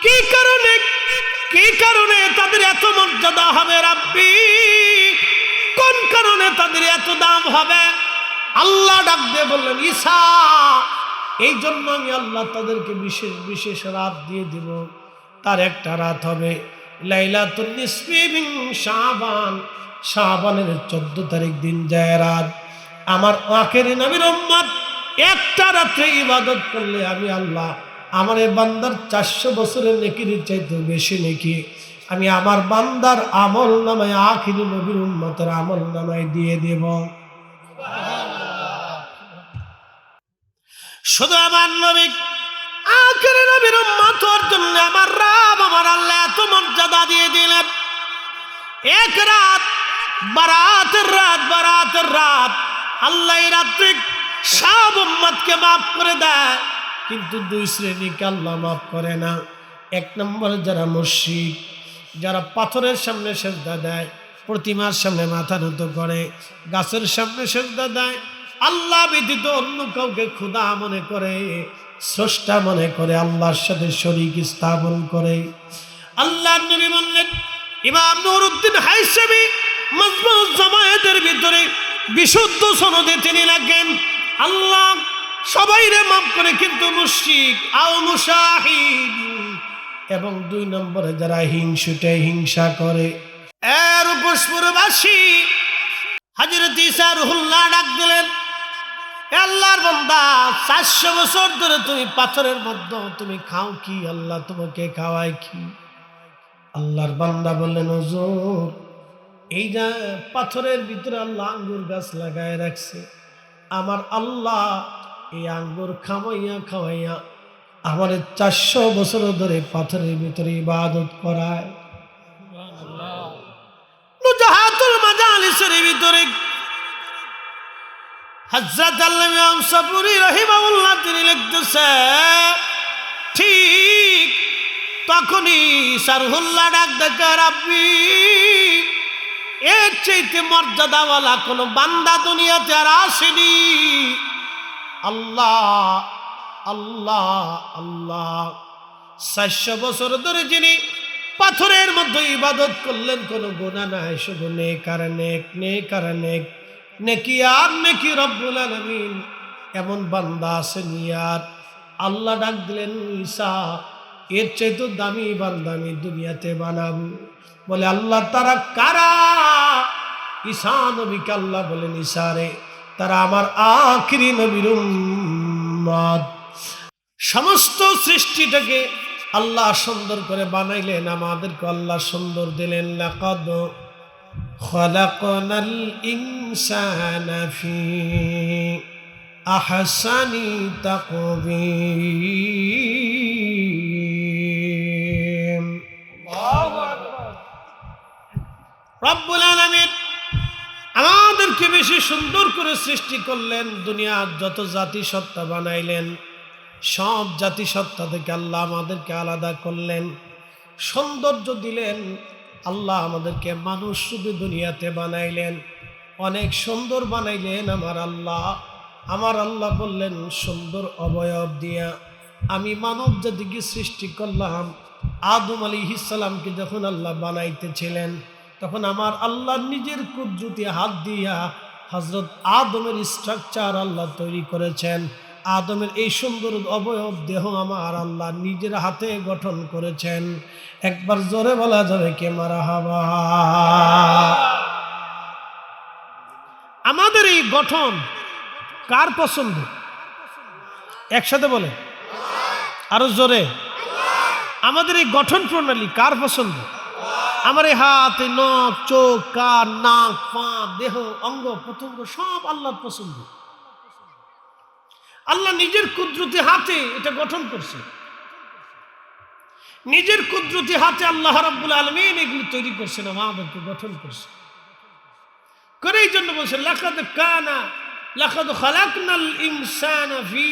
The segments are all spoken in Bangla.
কি কারণে তাদের এত মর্যাদা হবে রাব্বি? কোন কারণে তাদের এত দাম হবে? আল্লাহ ডাক দিয়ে বললেন, ঈসা, এই জন্য আমি আল্লাহ তাদেরকে বিশেষ বিশেষ রাত দিয়ে দিব। তার একটা রাত হবে লাইলাতুন নিসফি মিন শাবান, শাবানের 14 তারিখ দিন যায় রাত। আমার আখেরি নবীর উম্মত একটা রাত্রে ইবাদত করলে আমি আল্লাহ আমার এই বান্দার 400 বছরের নেকির চাইতে বেশি নেকি আমি আমার বান্দার আমল নামায়, আখেরি নবীর উম্মতের আমল নামায় দিয়ে দেব। শুধু আমার নবী আখেরি নবীর উম্মতের জন্য আমার রব আমার আল্লাহ এত মর্যাদা দিয়ে দিলেন। এক রাত, বারাতের রাত আল্লাহ এই রাত্রে সব উম্মতকে মাফ করে দেয়, কিন্তু 2 শ্রেণীকে আল্লাহ মাফ করে না। 1 নম্বর যারা মুশরিক, যারা পাথরের সামনে সেজদা দেয়, প্রতিমার সামনে মাথা নত করে, গাছের সামনে সেজদা দেয়, আল্লাহ ব্যতীত অন্য কাউকে খোদা মনে করে, স্রষ্টা মনে করে, আল্লাহর সাথে শরীক স্থাপন করে। আল্লাহর নবী বললেন, ইমাম নুরউদ্দিন হাইসামি মাজমুউজ জামায়াতের ভিতরে বিশুদ্ধ সনদে তিনি লেখেন, আল্লাহ সবাইরে মাফ করে, কিন্তু মুশরিক আও মুশাহিদ এবং 2 নম্বরে যারা হিংসা করে। এর উপস্পুরবাসী হযরত ঈসা রুহুল্লাহ ডাক দিলেন, আল্লাহর বান্দা 400 বছর ধরে তুমি পাথরের মধ্যে তুমি খাও কি? আল্লাহ তোমাকে খাওয়ায় কি? আল্লাহর বান্দা বললেন, হুজুর, এই যে পাথরের ভিতরে আল্লাহ আঙ্গুর গাছ লাগায় রাখছে, আমার আল্লাহ এই আঙ্গুর খাওয়াইয়া আমার 400 বছর ধরে পাথরের ভিতরে ইবাদত করায়। নুজাহাতুল মাজালিসের ভিতরে হযরত আল্লামা ইমাম সাবুরি রাহিমাহুল্লাহ তিনি লিখতেছে, ঠিক তখনই সারহুল্লাহ ডাক দেখে, রাব্বি, এর চাইতে মর্যাদাওয়ালা কোন বান্দা দুনিয়াতে আর আসেনি। আল্লাহ আল্লাহ আল্লাহ 400 বছর ধরে যিনি পাথরের মধ্যে ইবাদত করলেন, কোনো গুনাহ নাই, শুধু নেক আর নেক, নেকি আর নেকি, রব্বুল আলামিন এমন বান্দা আসেনি। আর আল্লাহ ডাক দিলেন, ঈসা, এর চাইতে দামি বান্দা আমি দুনিয়াতে বানাবো। বলে, আল্লাহ তারা কারা? ঈসা নবীকে আল্লাহ বলেন, ঈসা রে, তারা আমার আখিরি নবীর উম্মত। সমস্ত সৃষ্টিটাকে আল্লাহ সুন্দর করে বানাইলেন, আমাদেরকে আল্লাহ সুন্দর দিলেন। লাকাদ খালাকনাল ইনসানা ফি আহসানি তাকবীর। রব্বুল আলামিন আমাদেরকে বেশি সুন্দর করে সৃষ্টি করলেন। দুনিয়ার যত জাতিসত্তা বানাইলেন, সব জাতিসত্তা থেকে আল্লাহ আমাদেরকে আলাদা করলেন, সৌন্দর্য দিলেন। আল্লাহ আমাদেরকে মানুষ শুধু দুনিয়াতে বানাইলেন, অনেক সুন্দর বানাইলেন। আমার আল্লাহ বললেন, সুন্দর অবয়ব দিয়া আমি মানব জাতিকে সৃষ্টি করলাম। আদম আলাইহিস সালামকে যখন আল্লাহ বানাইতেছিলেন, তখন আমার আল্লাহ নিজের কুদরতি হাত দিয়া হযরত আদমের স্ট্রাকচার আল্লাহ তৈরি করেছেন। আদমের এই সুন্দর অবয়ব দেহ আমার আল্লাহ নিজের হাতে গঠন করেছেন। একবার জোরে বলা যাবে কে মারহাবা? আমাদের এই গঠন কার পছন্দ? একসাথে বলে, আরো জোরে। আমাদের এই গঠন প্রণালী কার পছন্দ? আমার এই হাত, নখ, চোখ, কান, নাক, পা, দেহ, অঙ্গ প্রত্যঙ্গ সব আল্লাহর পছন্দ। আল্লাহ নিজের কুদরতি হাতে এটা গঠন করছে। নিজের কুদরতি হাতে আল্লাহ রাব্বুল আলামিন এগুলো তৈরি করছেন, আমাদেরকে গঠন করছে। করে এই জন্য বলছে, লাকাদ খালাকনাল ইনসানা ফি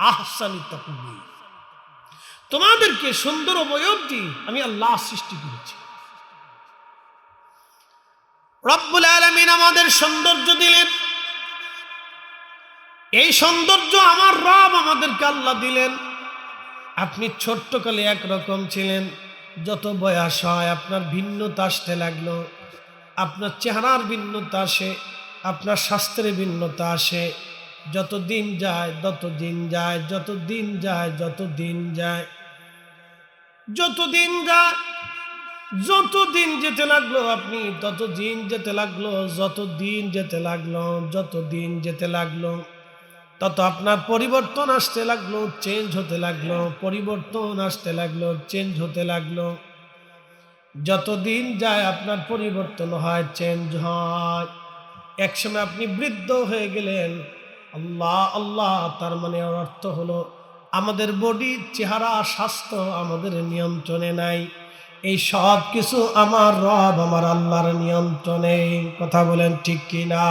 আহসানি তাকবীর। তোমাদেরকে সুন্দর অবয়ব দিয়ে আমি আল্লাহ সৃষ্টি করেছি। রব্বুল আলামিন আমাদের সৌন্দর্য দিলেন। এই সৌন্দর্য আমার রব আমাদেরকে আল্লাহ দিলেন। আপনি ছোট্টকালে একরকম ছিলেন, যত বয়স হয় আপনার ভিন্নতা আসতে লাগলো, আপনার চেহারার ভিন্নতা আসে, আপনার স্বাস্থ্যের ভিন্নতা আসে। যত দিন যায় যত দিন যায় যত দিন যায় যত দিন যায় যত দিন যায় যত দিন যেতে লাগলো, আপনি তত দিন যেতে লাগলো, যত দিন যেতে লাগলো, যত দিন যেতে লাগলো, তত আপনার পরিবর্তন আসতে লাগলো, চেঞ্জ হতে লাগলো, পরিবর্তন আসতে লাগলো, চেঞ্জ হতে লাগলো। যত দিন যায় আপনার পরিবর্তন হয়, চেঞ্জ হয়। একসময় আপনি বৃদ্ধ হয়ে গেলেন। আল্লাহ আল্লাহ, তার মানে অর্থ হলো আমাদের বডি, চেহারা, স্বাস্থ্য আমাদের নিয়ন্ত্রণে নাই। এই সব কিছু আমার রব, আমার আল্লাহর নিয়ন্ত্রণে। কথা বলেন ঠিক কিনা?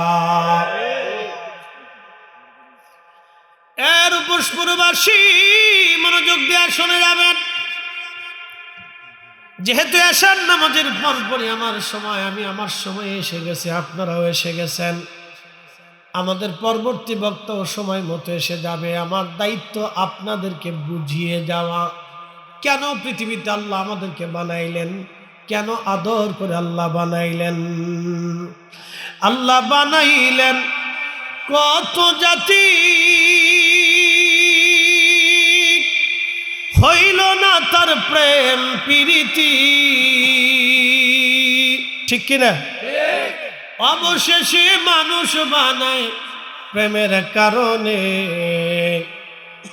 এর পুষ্পবাসী মনোযোগ দিয়ে শুনে যাবেন। যেহেতু এশার নামাজের পরপরই আমার সময়, আমি আমার সময় এসে গেছে, আপনারাও এসে গেছেন। আমাদের পরবর্তী বক্তাও সময় মতো এসে যাবে। আমার দায়িত্ব আপনাদেরকে বুঝিয়ে যাওয়া, কেন পৃথিবীতে আল্লাহ আমাদেরকে বানাইলেন, কেন আদর করে আল্লাহ বানাইলেন। আল্লাহ বানাইলেন কত জাতি, হইল না তার প্রেম প্রীতি, ঠিক কিনা? অবশেষে মানুষ বানায় প্রেমের কারণে,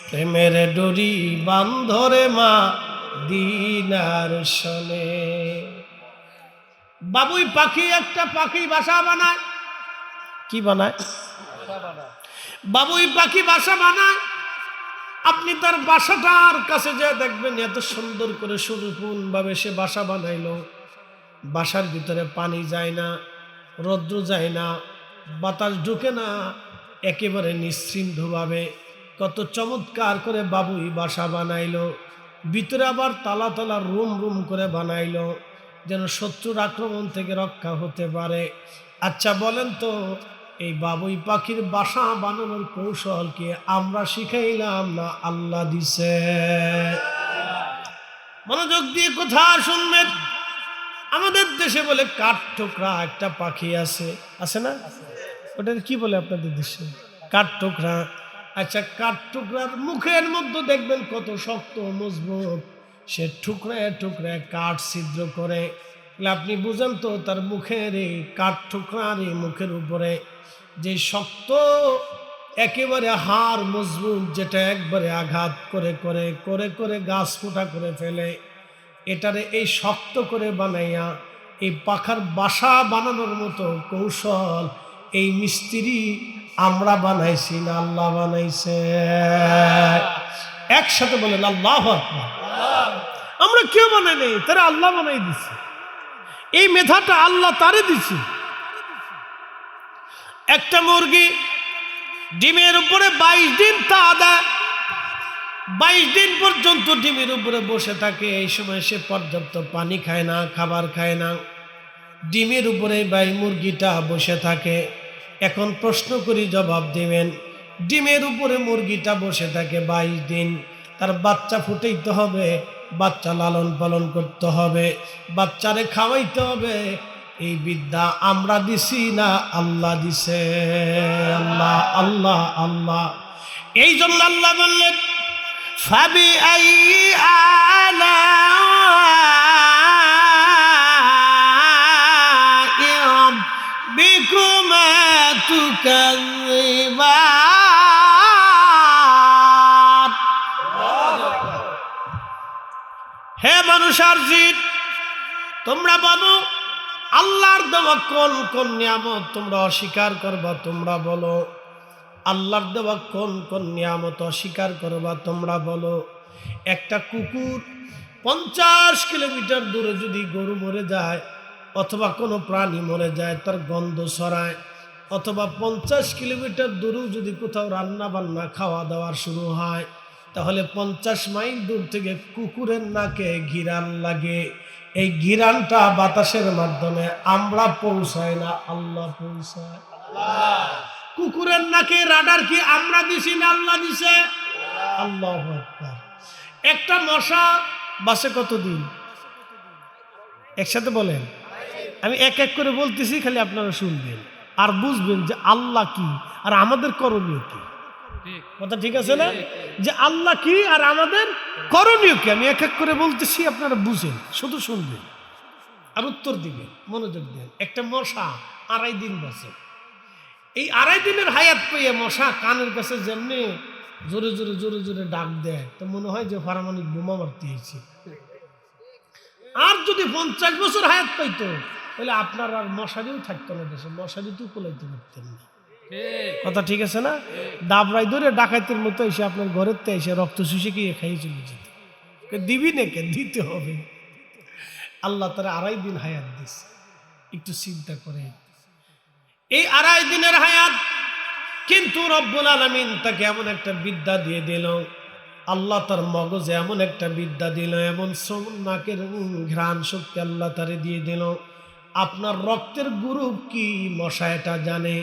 প্রেমের ডোরি বান্ধরে মা দিনার শোনে। বাবুই পাখি, একটা পাখি বাসা বানায়। কি বানায়? বাবুই পাখি বাসা বানায়। আপনি তার বাসাটার কাছে যে দেখবেন এত সুন্দর করে সুরূপন ভাবে সে বাসা বানাইলো। বাসার ভিতরে পানি যায় না, রৌদ্র যায় না, বাতাস ঢুকে না, একেবারে নিশ্চিন্তভাবে কত চমৎকার করে বাবুই বাসা বানাইলো। ভিতরে আবার তালা তালা রুম রুম করে বানাইলো, যেন শত্রুর আক্রমণ থেকে রক্ষা হতে পারে। আচ্ছা বলেন তো, এই বাবুই পাখির বাসা বানানোর কৌশল কি আমরা শিখাইলাম না আল্লাহ দিছে? মনোযোগ দিয়ে কথা শুনবেন। আমাদের দেশে বলে কাঠ ঠোকরা একটা পাখি আছে, আছে না? ওটার কি বলে আপনাদের দেশে? কাঠ ঠোকরা। আচ্ছা, কাঠ ঠোকরার মুখের মধ্যে দেখবেন কত শক্ত মজবুত, সে টুকরায় টুকরায় কাঠ ছিদ্র করে। আপনি বুঝেন তো তার মুখের এই কাঠ ঠোকরার এই মুখের উপরে যে শক্ত একেবারে হাড় মজবুত, যেটা একবারে আঘাত করে করে করে করে গাছ ফুটা করে ফেলে, এটারে এই শক্ত করে বানাইয়া এই পাখার বাসা বানানোর মতো কৌশল এই মিস্ত্রি আমরা বানাইছি না আল্লাহ বানাইছে? একসাথে বলেন আল্লাহু আকবার। আমরা কেউ বানাই নাই, তারা আল্লাহ বানাই দিছে। এই মেধাটা আল্লাহ তারে দিছে। একটা মুরগি ডিমের উপরে 22 দিন তা দেয়, 22 দিন পর্যন্ত ডিমের উপরে বসে থাকে। এই সময় সে পর্যাপ্ত পানি খায় না, খাবার খায় না, ডিমের উপরে বাই মুরগিটা বসে থাকে। এখন প্রশ্ন করি, জবাব দিবেন। ডিমের উপরে মুরগিটা বসে থাকে 22 দিন, তার বাচ্চা ফুটাইতে হবে, বাচ্চা লালন পালন করতে হবে, বাচ্চারে খাওয়াইতে হবে। এই বিদ্যা আমরা দিছি না আল্লাহ দিছে? আল্লাহ আল্লাহ আল্লাহ। এই জন্য আল্লাহ বললেন ফাবি আই আলা বিকুমা তুকাযিবান। হে মানুষ আর জিন, তোমরা বলো আল্লাহর দেওয়া কোন কোন নিয়ামত তোমরা অস্বীকার করবা? তোমরা বলো আল্লাহর দেওয়া কোন কোন নিয়ামত অস্বীকার করবা? তোমরা বলো। একটা কুকুর 50 কিলোমিটার দূরে যদি গরু মরে যায় অথবা কোনো প্রাণী মরে যায়, তার গন্ধ ছড়ায়, অথবা 50 কিলোমিটার দূরেও যদি কোথাও রান্না বান্না খাওয়া দাওয়া শুরু হয়, তাহলে 50 মাইল দূর থেকে কুকুরের নাকে ঘিরান লাগে। এই ঘিরানটা বাতাসের মাধ্যমে আমরা পৌঁছাই না, আল্লাহ পৌঁছায়। কুকুরের নাকে রাডার কি আমরা দিছি না আল্লাহ দিছে? আল্লাহু আকবার। একটা মশা বাসে কতদিন? একসাথে বলেন, আমি এক এক করে বলতেছি, খালি আপনারা শুনবেন আর বুঝবেন যে আল্লাহ কি আর আমাদের করণীয় কি। কথা ঠিক আছে না? যে আল্লাহ কি আর আমাদের করণীয় কি, আমি এক এক করে বলতেছি, আপনারা বুঝেন, শুধু শুনবেন আর উত্তর দিবেন, মনোযোগ দেন। একটা মশা 2.5 দিন বাঁচে। এই 2.5 দিনের হায়াত পেয়ে মশা কানের কাছে যেমনি জোরে জোরে জোরে জোরে ডাক দেয়, তো মনে হয় যে পারমাণবিক বোমা মারতে হয়েছে। আর যদি 50 বছর হায়াত পাইতো, তাহলে আপনার আর মশারিও থাকতো না দেশে, মশারিতেও কোলাইতে পারতেন না। কথা ঠিক আছে না? দাবরাই ধরে ডাকাতের মতো এসে আপনার ঘরের তে এসে রক্ত শুষে গিয়ে খাইয়ে চলে যেত। দিবি নাকি? দিতে হবে। আল্লাহ তারা 2.5 দিন হায়াত দিচ্ছে। একটু চিন্তা করে, এই 2.5 দিনের হায়াত কিন্তু রব্বুল আলামিন তাকে এমন একটা বিদ্যা দিয়ে দিল, আল্লাহ তার মগজে এমন একটা বিদ্যা দিল, এমন নাকের ঘ্রাণ শক্তি আল্লাহ তারে দিয়ে দিল। আপনার রক্তের গ্রুপ কি মশা এটা জানে।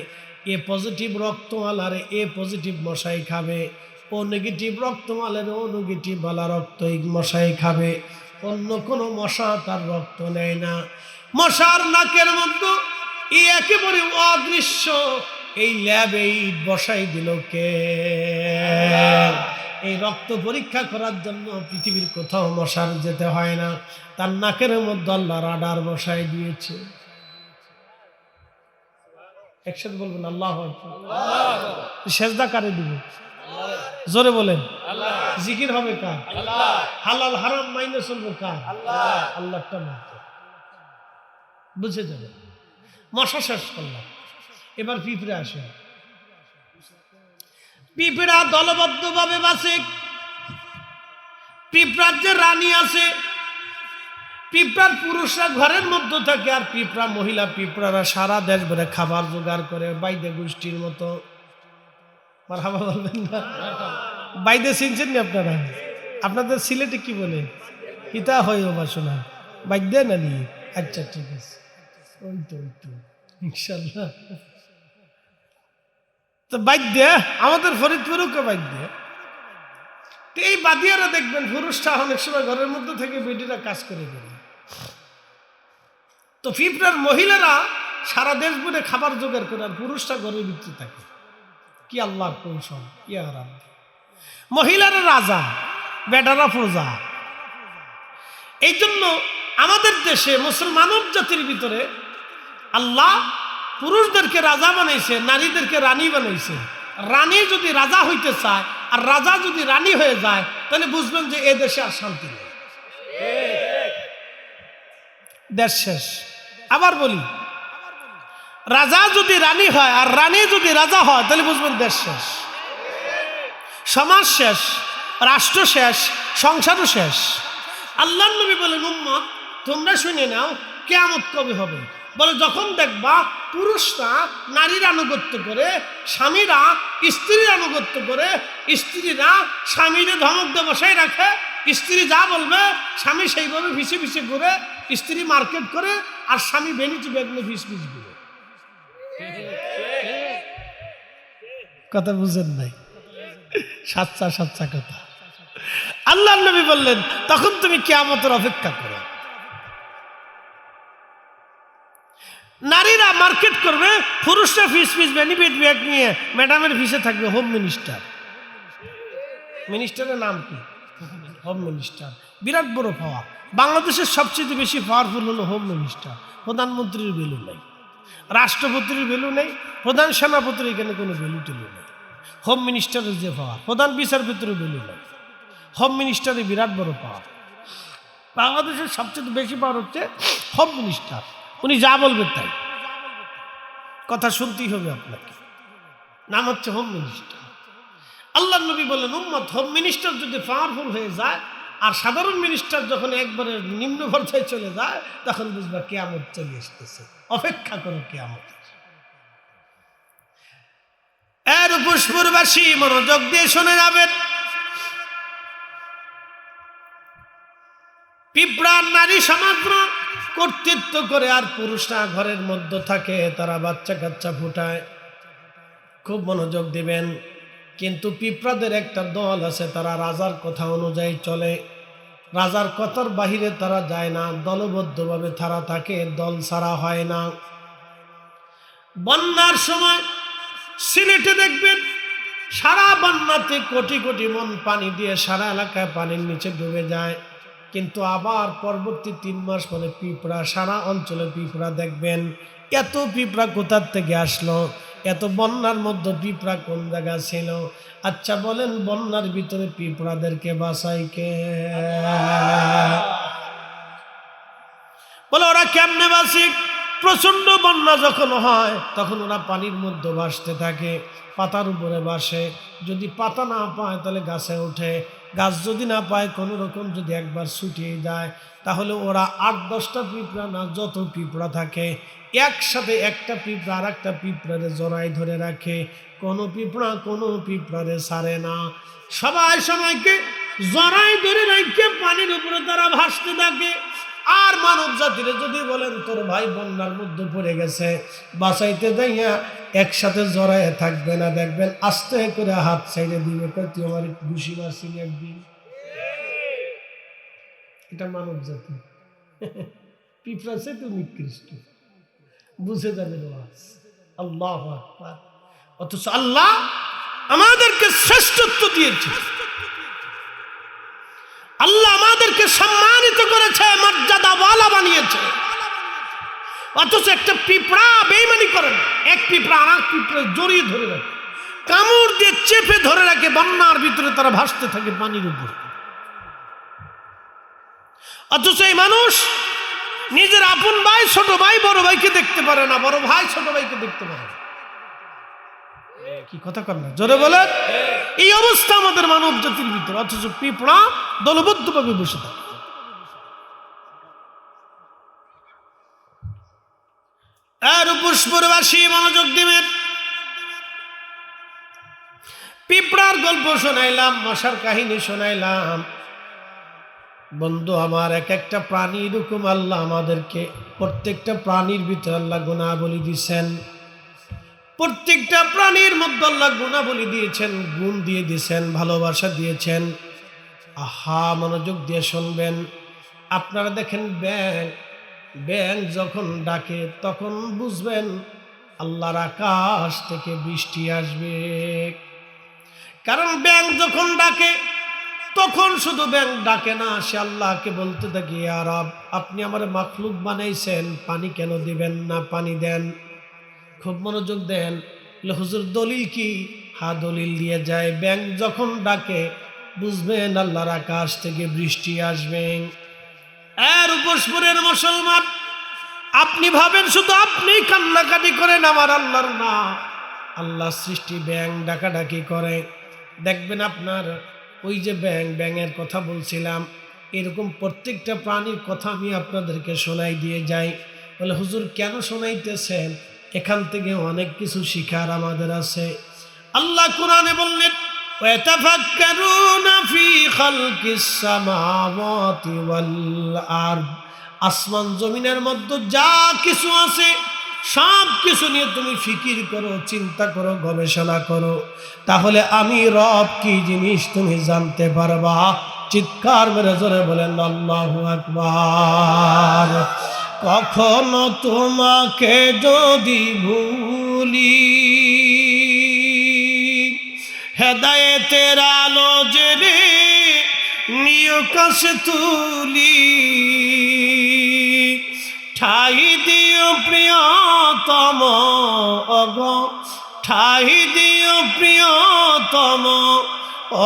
এ পজিটিভ রক্তওয়ালারে এ পজিটিভ মশাই খাবে, ও নেগেটিভ রক্তওয়ালারে ও নেগেটিভ ওয়ালা রক্ত এই মশাই খাবে। অন্য কোনো মশা তার রক্ত নেয় না। মশার নাকের মধ্যে এই একেবারে অদৃশ্য এই ল্যাবে ইট বসাই দিল কে? এই রক্ত পরীক্ষা করার জন্য পৃথিবীর কোথাও মশার যেতে হয় না, তার নাকের মধ্যে আল্লাহ রাডার বসাই দিয়েছে। একসাথে বলবেন আল্লাহু আকবার। সেজদা কারে দিব? জোরে বলেন। জিকির হবে কার? হালাল হারাম মাইনে চলবে কার? আল্লাহটা মাত্র। বুঝে যাবে। মশা শেষ করলাম, এবার পিঁপড়ে আসে। পিঁপড়া দলবদ্ধ ভাবে বাঁচে। পিঁপড়ার যে রানী আছে, পিঁপড়ার পুরুষরা ঘরের মধ্যে থাকে, আর পিঁপড়া মহিলা পিঁপড়ারা সারা দেশ ভরে খাবার জোগাড় করে, বাইদে গোষ্ঠীর মতো। মারহাবা বলবেন না? বাইদে চিনছেন না আপনারা? আপনাদের সিলেটে কি বলে? হিতা হয় বাসনা বাইদে না নিয়ে। আচ্ছা ঠিক আছে, ওই তো ইনশাল্লাহ। তো বাদ্য আমাদের ফরিদপুরেও কে বাদ্য। তো এই বাদিয়ারা দেখবেন পুরুষটা অনেক সময় ঘরের মধ্যে থেকে বেটিরা কাজ করে দেবে। তো পিঁপড়ার মহিলারা সারা দেশ জুড়ে খাবার জোগাড় করে, আর পুরুষটা ঘরের ভিতরে থাকে। কি আল্লাহর কৌশল! মহিলারা রাজা, বেটারা প্রজা। এই জন্য আমাদের দেশে মুসলমান জাতির ভিতরে আল্লাহ পুরুষদেরকে রাজা বানাইছে, নারীদেরকে রানী বানাইছে। রানী যদি রাজা হইতে চায় আর রাজা যদি রানী হয়ে যায়, তাহলে বুঝবেন যে এ দেশে আর শান্তি নেই, দেশ শেষ। আবার বলি, রাজা যদি রানী হয় আর রানী যদি রাজা হয়, তাহলে বুঝবেন দেশ শেষ, সমাজ শেষ, রাষ্ট্র শেষ, সংসারও শেষ। আল্লাহর নবী বলেন, উম্মত তোমরা শুনে নাও, কিয়ামত কবে হবে? বলে যখন দেখবা পুরুষরা নারীর আনুগত্য করে, স্বামীরা স্ত্রীর আনুগত্য করে, স্ত্রীরা স্বামীরে ধমক দিয়ে বসায় রাখে, স্ত্রী যা বলবে স্বামী সেইভাবে ভিসে ভিসে ঘুরে, স্ত্রী মার্কেট করে আর স্বামী ভ্যানিটি ব্যাগ নিয়ে ভিস ভিস ঘুরে। কথা বুঝেন নাই? সাচ্চা সাচ্চা কথা। আল্লাহর নবী বললেন, তখন তুমি কিয়ামতের অপেক্ষা করো। নারীরা মার্কেট করবে, পুরুষরা ফিস ফিস বেনিফিট ব্যাগ নিয়ে ম্যাডামের ভিসে থাকবে। হোম মিনিস্টার, মিনিস্টারের নাম কি? Home minister. বিরাট বড় পাওয়ার। বাংলাদেশের সবচেয়ে বেশি পাওয়ারফুল হলো হোম মিনিস্টার। প্রধানমন্ত্রীর ভ্যালু নেই, রাষ্ট্রপতির ভ্যালু নেই, প্রধান সেনাপতির এখানে কোনো ভ্যালু টেলু নেই। হোম মিনিস্টারের যে পাওয়ার, প্রধান বিচারপতির ভ্যালু নেই, হোম মিনিস্টারের বিরাট বড় পাওয়ার। বাংলাদেশের সবচেয়ে বেশি পাওয়ার হচ্ছে হোম মিনিস্টার। উনি যা বলবেন তাই, কথা শুনতেই হবে আপনাকে। নাম হচ্ছে হোম মিনিস্টার। আল্লাহর নবী বলেন, উম্মত হোম মিনিস্টার যদি পাওয়ারফুল হয়ে যায় আর সাধারণ মিনিস্টার যখন একবারে নিম্ন পর্যায়ে চলে যায়, তখন বুঝবা কিয়ামত চলে আসতেছে। অপেক্ষা করো কিয়ামত। এর পুষ্পুরবাসী মনোযোগ দিয়ে শুনে যাবেন। পিঁপড়ার নারী সমাজ কর্তৃত্ব করে আর পুরুষরা ঘরের মধ্যে থাকে, তারা বাচ্চা কাচ্চা ফুটায়। খুব মনোযোগ দিবেন। কিন্তু পিঁপড়াদের একটা দল আছে, তারা রাজার কথা অনুযায়ী চলে, রাজার কথার বাহিরে তারা যায় না, দলবদ্ধভাবে তারা থাকে, দল ছাড়া হয় না। বন্যার সময় সিলেটে দেখবেন সারা বন্যাতে কোটি কোটি মন পানি দিয়ে সারা এলাকায় পানির নিচে ডুবে যায়, কিন্তু আবার পরবর্তী 3 মাস পরে পিঁপড়া, সারা অঞ্চলে পিঁপড়া দেখবেন। এত পিঁপড়া কোথার থেকে আসলো? এত বন্যার মধ্যে পিঁপড়া কোন জায়গা ছিল? আচ্ছা বলেন, বন্যার ভিতরে পিঁপড়াদেরকে বাঁচাই কে? বলে ওরা কেমনে বাঁচে? প্রচন্ড বন্যা যখন হয় তখন ওরা পানির মধ্যে ভাসতে থাকে, পাতার উপরে ভাসে। যদি পাতা না পায় তাহলে গাছে ওঠে, গাছ যদি না পায় কোনো রকম যদি একবার ছুটিয়ে যায়, তাহলে ওরা 8-10টা পিঁপড়া না যত পিঁপড়া থাকে একসাথে একটা পিঁপড়া আর একটা পিঁপড়ারে জড়াই ধরে রাখে। কোনো পিঁপড়ারে ছাড়ে না, সবাই সবাইকে জড়াই ধরে রেখে পানির উপরে তারা ভাসতে থাকে। আর মানব জাতিরে যদি বলেন তোর ভাই বন্যার মধ্যে পড়ে গেছে, বাঁচাইতে যাইয়া একসাথে জড়াইয়া থাকবে না, দেখবেন আস্তে করে হাত ছেড়ে দিবে, তুই আমার ঘুষি মারছিলি একদিন। এটা মানব জাতি। পিঁপড়া সে তো নিকৃষ্ট, বুঝে যাবে। আল্লাহ আকবার। অথচ আল্লাহ আমাদেরকে শ্রেষ্ঠত্ব দিয়েছে, আল্লাহ আমাদেরকে সম্মানিত করেছে, মর্যাদাওয়ালা বানিয়েছে। অথচ একটা পিঁপড়া বেঈমানি করে না, এক পিঁপড়া আর এক পিঁপড়া জড়িয়ে ধরে রাখে, কামড় দিয়ে চেপে ধরে রাখে, বন্যার ভিতরে তারা ভাসতে থাকে পানির উপর। অথচ এই মানুষ নিজের আপন ভাই, ছোট ভাই, বড় ভাইকে দেখতে পারে না, বড় ভাই ছোট ভাইকে দেখতে পারে না। কি কথা কর না, জোরে বলেন। এই অবস্থা আমাদের মানব জাতির ভিতরে, অথচ পিঁপড়া দলবদ্ধভাবে বসে থাকে। আর পুষ্পরবাসী মনোযোগ দিবেন। পিঁপড়ার গল্প শোনাইলাম, মশার কাহিনী শোনাইলাম। বন্ধু আমার, এক একটা প্রাণী এরকম আল্লাহ আমাদেরকে, প্রত্যেকটা প্রাণীর ভিতরে আল্লাহ গুণাবলী দিয়েছেন, প্রত্যেকটা প্রাণীর মধ্যে আল্লাহ গুণাবলী দিয়েছেন, গুণ দিয়ে দিয়েছেন, ভালোবাসা দিয়েছেন। আহা, মনোযোগ দিয়ে শুনবেন। আপনারা দেখেন ব্যাঙ যখন ডাকে তখন বুঝবেন আল্লাহর আকাশ থেকে বৃষ্টি আসবে। কারণ ব্যাঙ যখন ডাকে তখন শুধু ব্যাঙ ডাকে না, সে আল্লাহকে বলতে থাকে, ইয়া রব, আপনি আমার মাখলুক বানাইছেন, পানি কেন দিবেন না, পানি দেন। খুব মনোযোগ দেন। হুজুর দলিল কি? হ্যাঁ, দলিল দিয়ে যায়। ব্যাঙ যখন ডাকে বুঝবেন আল্লাহর আকাশ থেকে বৃষ্টি আসবে। আর উপোসপুরের মুসলমান, আপনি ভাবেন শুধু আপনি কান্নাকাটি করেন, আমার আল্লাহর না, আল্লাহ সৃষ্টি ব্যাঙ ডাকাডাকি করে। দেখবেন আপনার ওই যে ব্যাঙের কথা বলছিলাম, এরকম প্রত্যেকটা প্রাণীর কথা আমি আপনাদেরকে শোনাই দিয়ে যাই। বলে হুজুর কেন শোনাইতেছেন? এখান থেকে অনেক কিছু শিখার আমাদের আছে। আল্লাহ কোরআনে বললেন, ওয়াতাফাক্কারুনা ফি খালকিস সামাওয়াতি ওয়াল আরদ, আসমান জমিনের মধ্যে যা কিছু আছে সব কিছু নিয়ে তুমি ফিকির করো, চিন্তা করো, গবেষণা করো, তাহলে আমি রব কি জিনিস তুমি জানতে পারবা। চিৎকার মেরে জোরে বলেন আল্লাহু আকবার। কখনো তোমাকে যদি ভুলি, হেদায়েতের আলো জেলে নিয় কাছে তুলি, ঠাই দিও প্রিয়তম, অগ ঠাই দিও প্রিয়তম,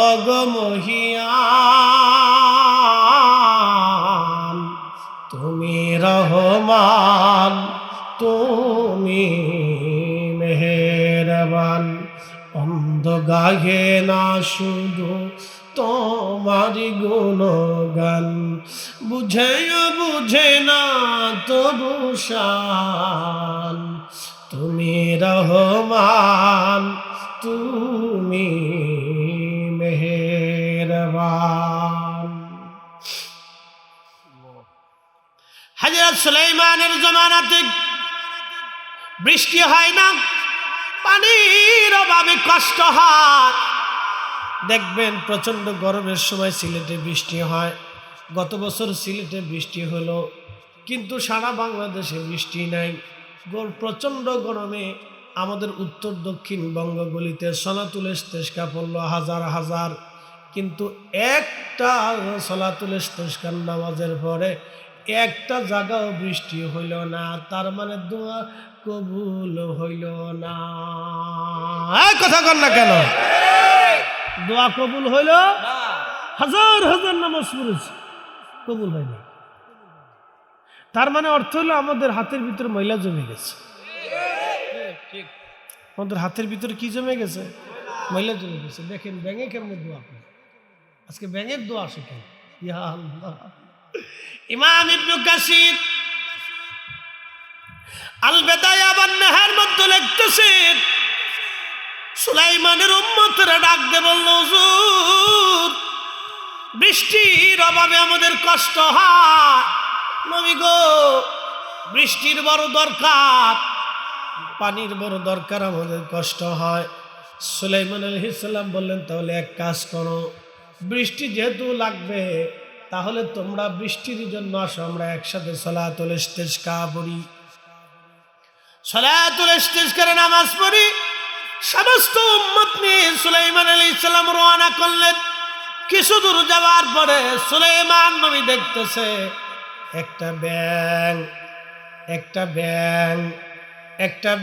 অগ মহিয়ান, তুমি রহমান, তুমি মেহেরবান। অন্ধ গাহে না শুধু তোমারি গুণগান, বুঝে না তবু শান, তুমি রহমান, তুমি মেহেরবান। হযরত সুলাইমানের জামানাতে বৃষ্টি হয় না, পানির অভাবে কষ্ট হয়। দেখবেন প্রচণ্ড গরমের সময় সিলেটে বৃষ্টি হয়। গত বছর সিলেটে বৃষ্টি হলো, কিন্তু সারা বাংলাদেশে বৃষ্টি নাই। প্রচণ্ড গরমে আমাদের উত্তর দক্ষিণ বঙ্গগুলিতে সলাতুল ইস্তেসকা পড়লো হাজার হাজার, কিন্তু একটা সলাতুল ইস্তেসকার নামাজের পরে একটা জায়গাও বৃষ্টি হইল না। তার মানে দোয়া কবুল হইল না। কথা কর না কেন? দোয়া কবুল হইল, হাজার হাজার নামাজ পড়েছে, কবুল হয় না। তার মানে অর্থ হলো আমাদের হাতের ভিতরে ময়লা জমে গেছে। আমাদের হাতের ভিতরে কি জমে গেছে? ময়লা জমে গেছে। দেখেন ব্যাঙে কেমন দোয়া করে, আজকে ব্যাঙের দোয়া শিখেন। ইয়া আল্লাহ। ইমাম ইবনে কাসির আল বেদায়া ওয়ান নেহার মধ্যে লিখতেছেন, সুলাইমানের উম্মতরা ডাক দিয়ে বলল, হুজুর বৃষ্টির অভাবে আমাদের কষ্ট হয়, নবী গো বৃষ্টির বড় দরকার, পানির বড় দরকার, আমাদের কষ্ট হয়। সুলাইমান আলাইহিস সালাম বললেন, তাহলে এক কাজ করো, বৃষ্টি যেহেতু লাগবে তাহলে তোমরা বৃষ্টির জন্য আসো, আমরা একসাথে সালাতুল ইস্তিসকা পড়ি। সালাতুল ইস্তিসকার নামাজ পড়ি। সমস্ত উম্মত নিয়ে সুলাইমান আলাইহিস সালাম রওনা করলেন। কিছু দূর যাওয়ার পরে সুলাইমান নবী দেখতেছে একটা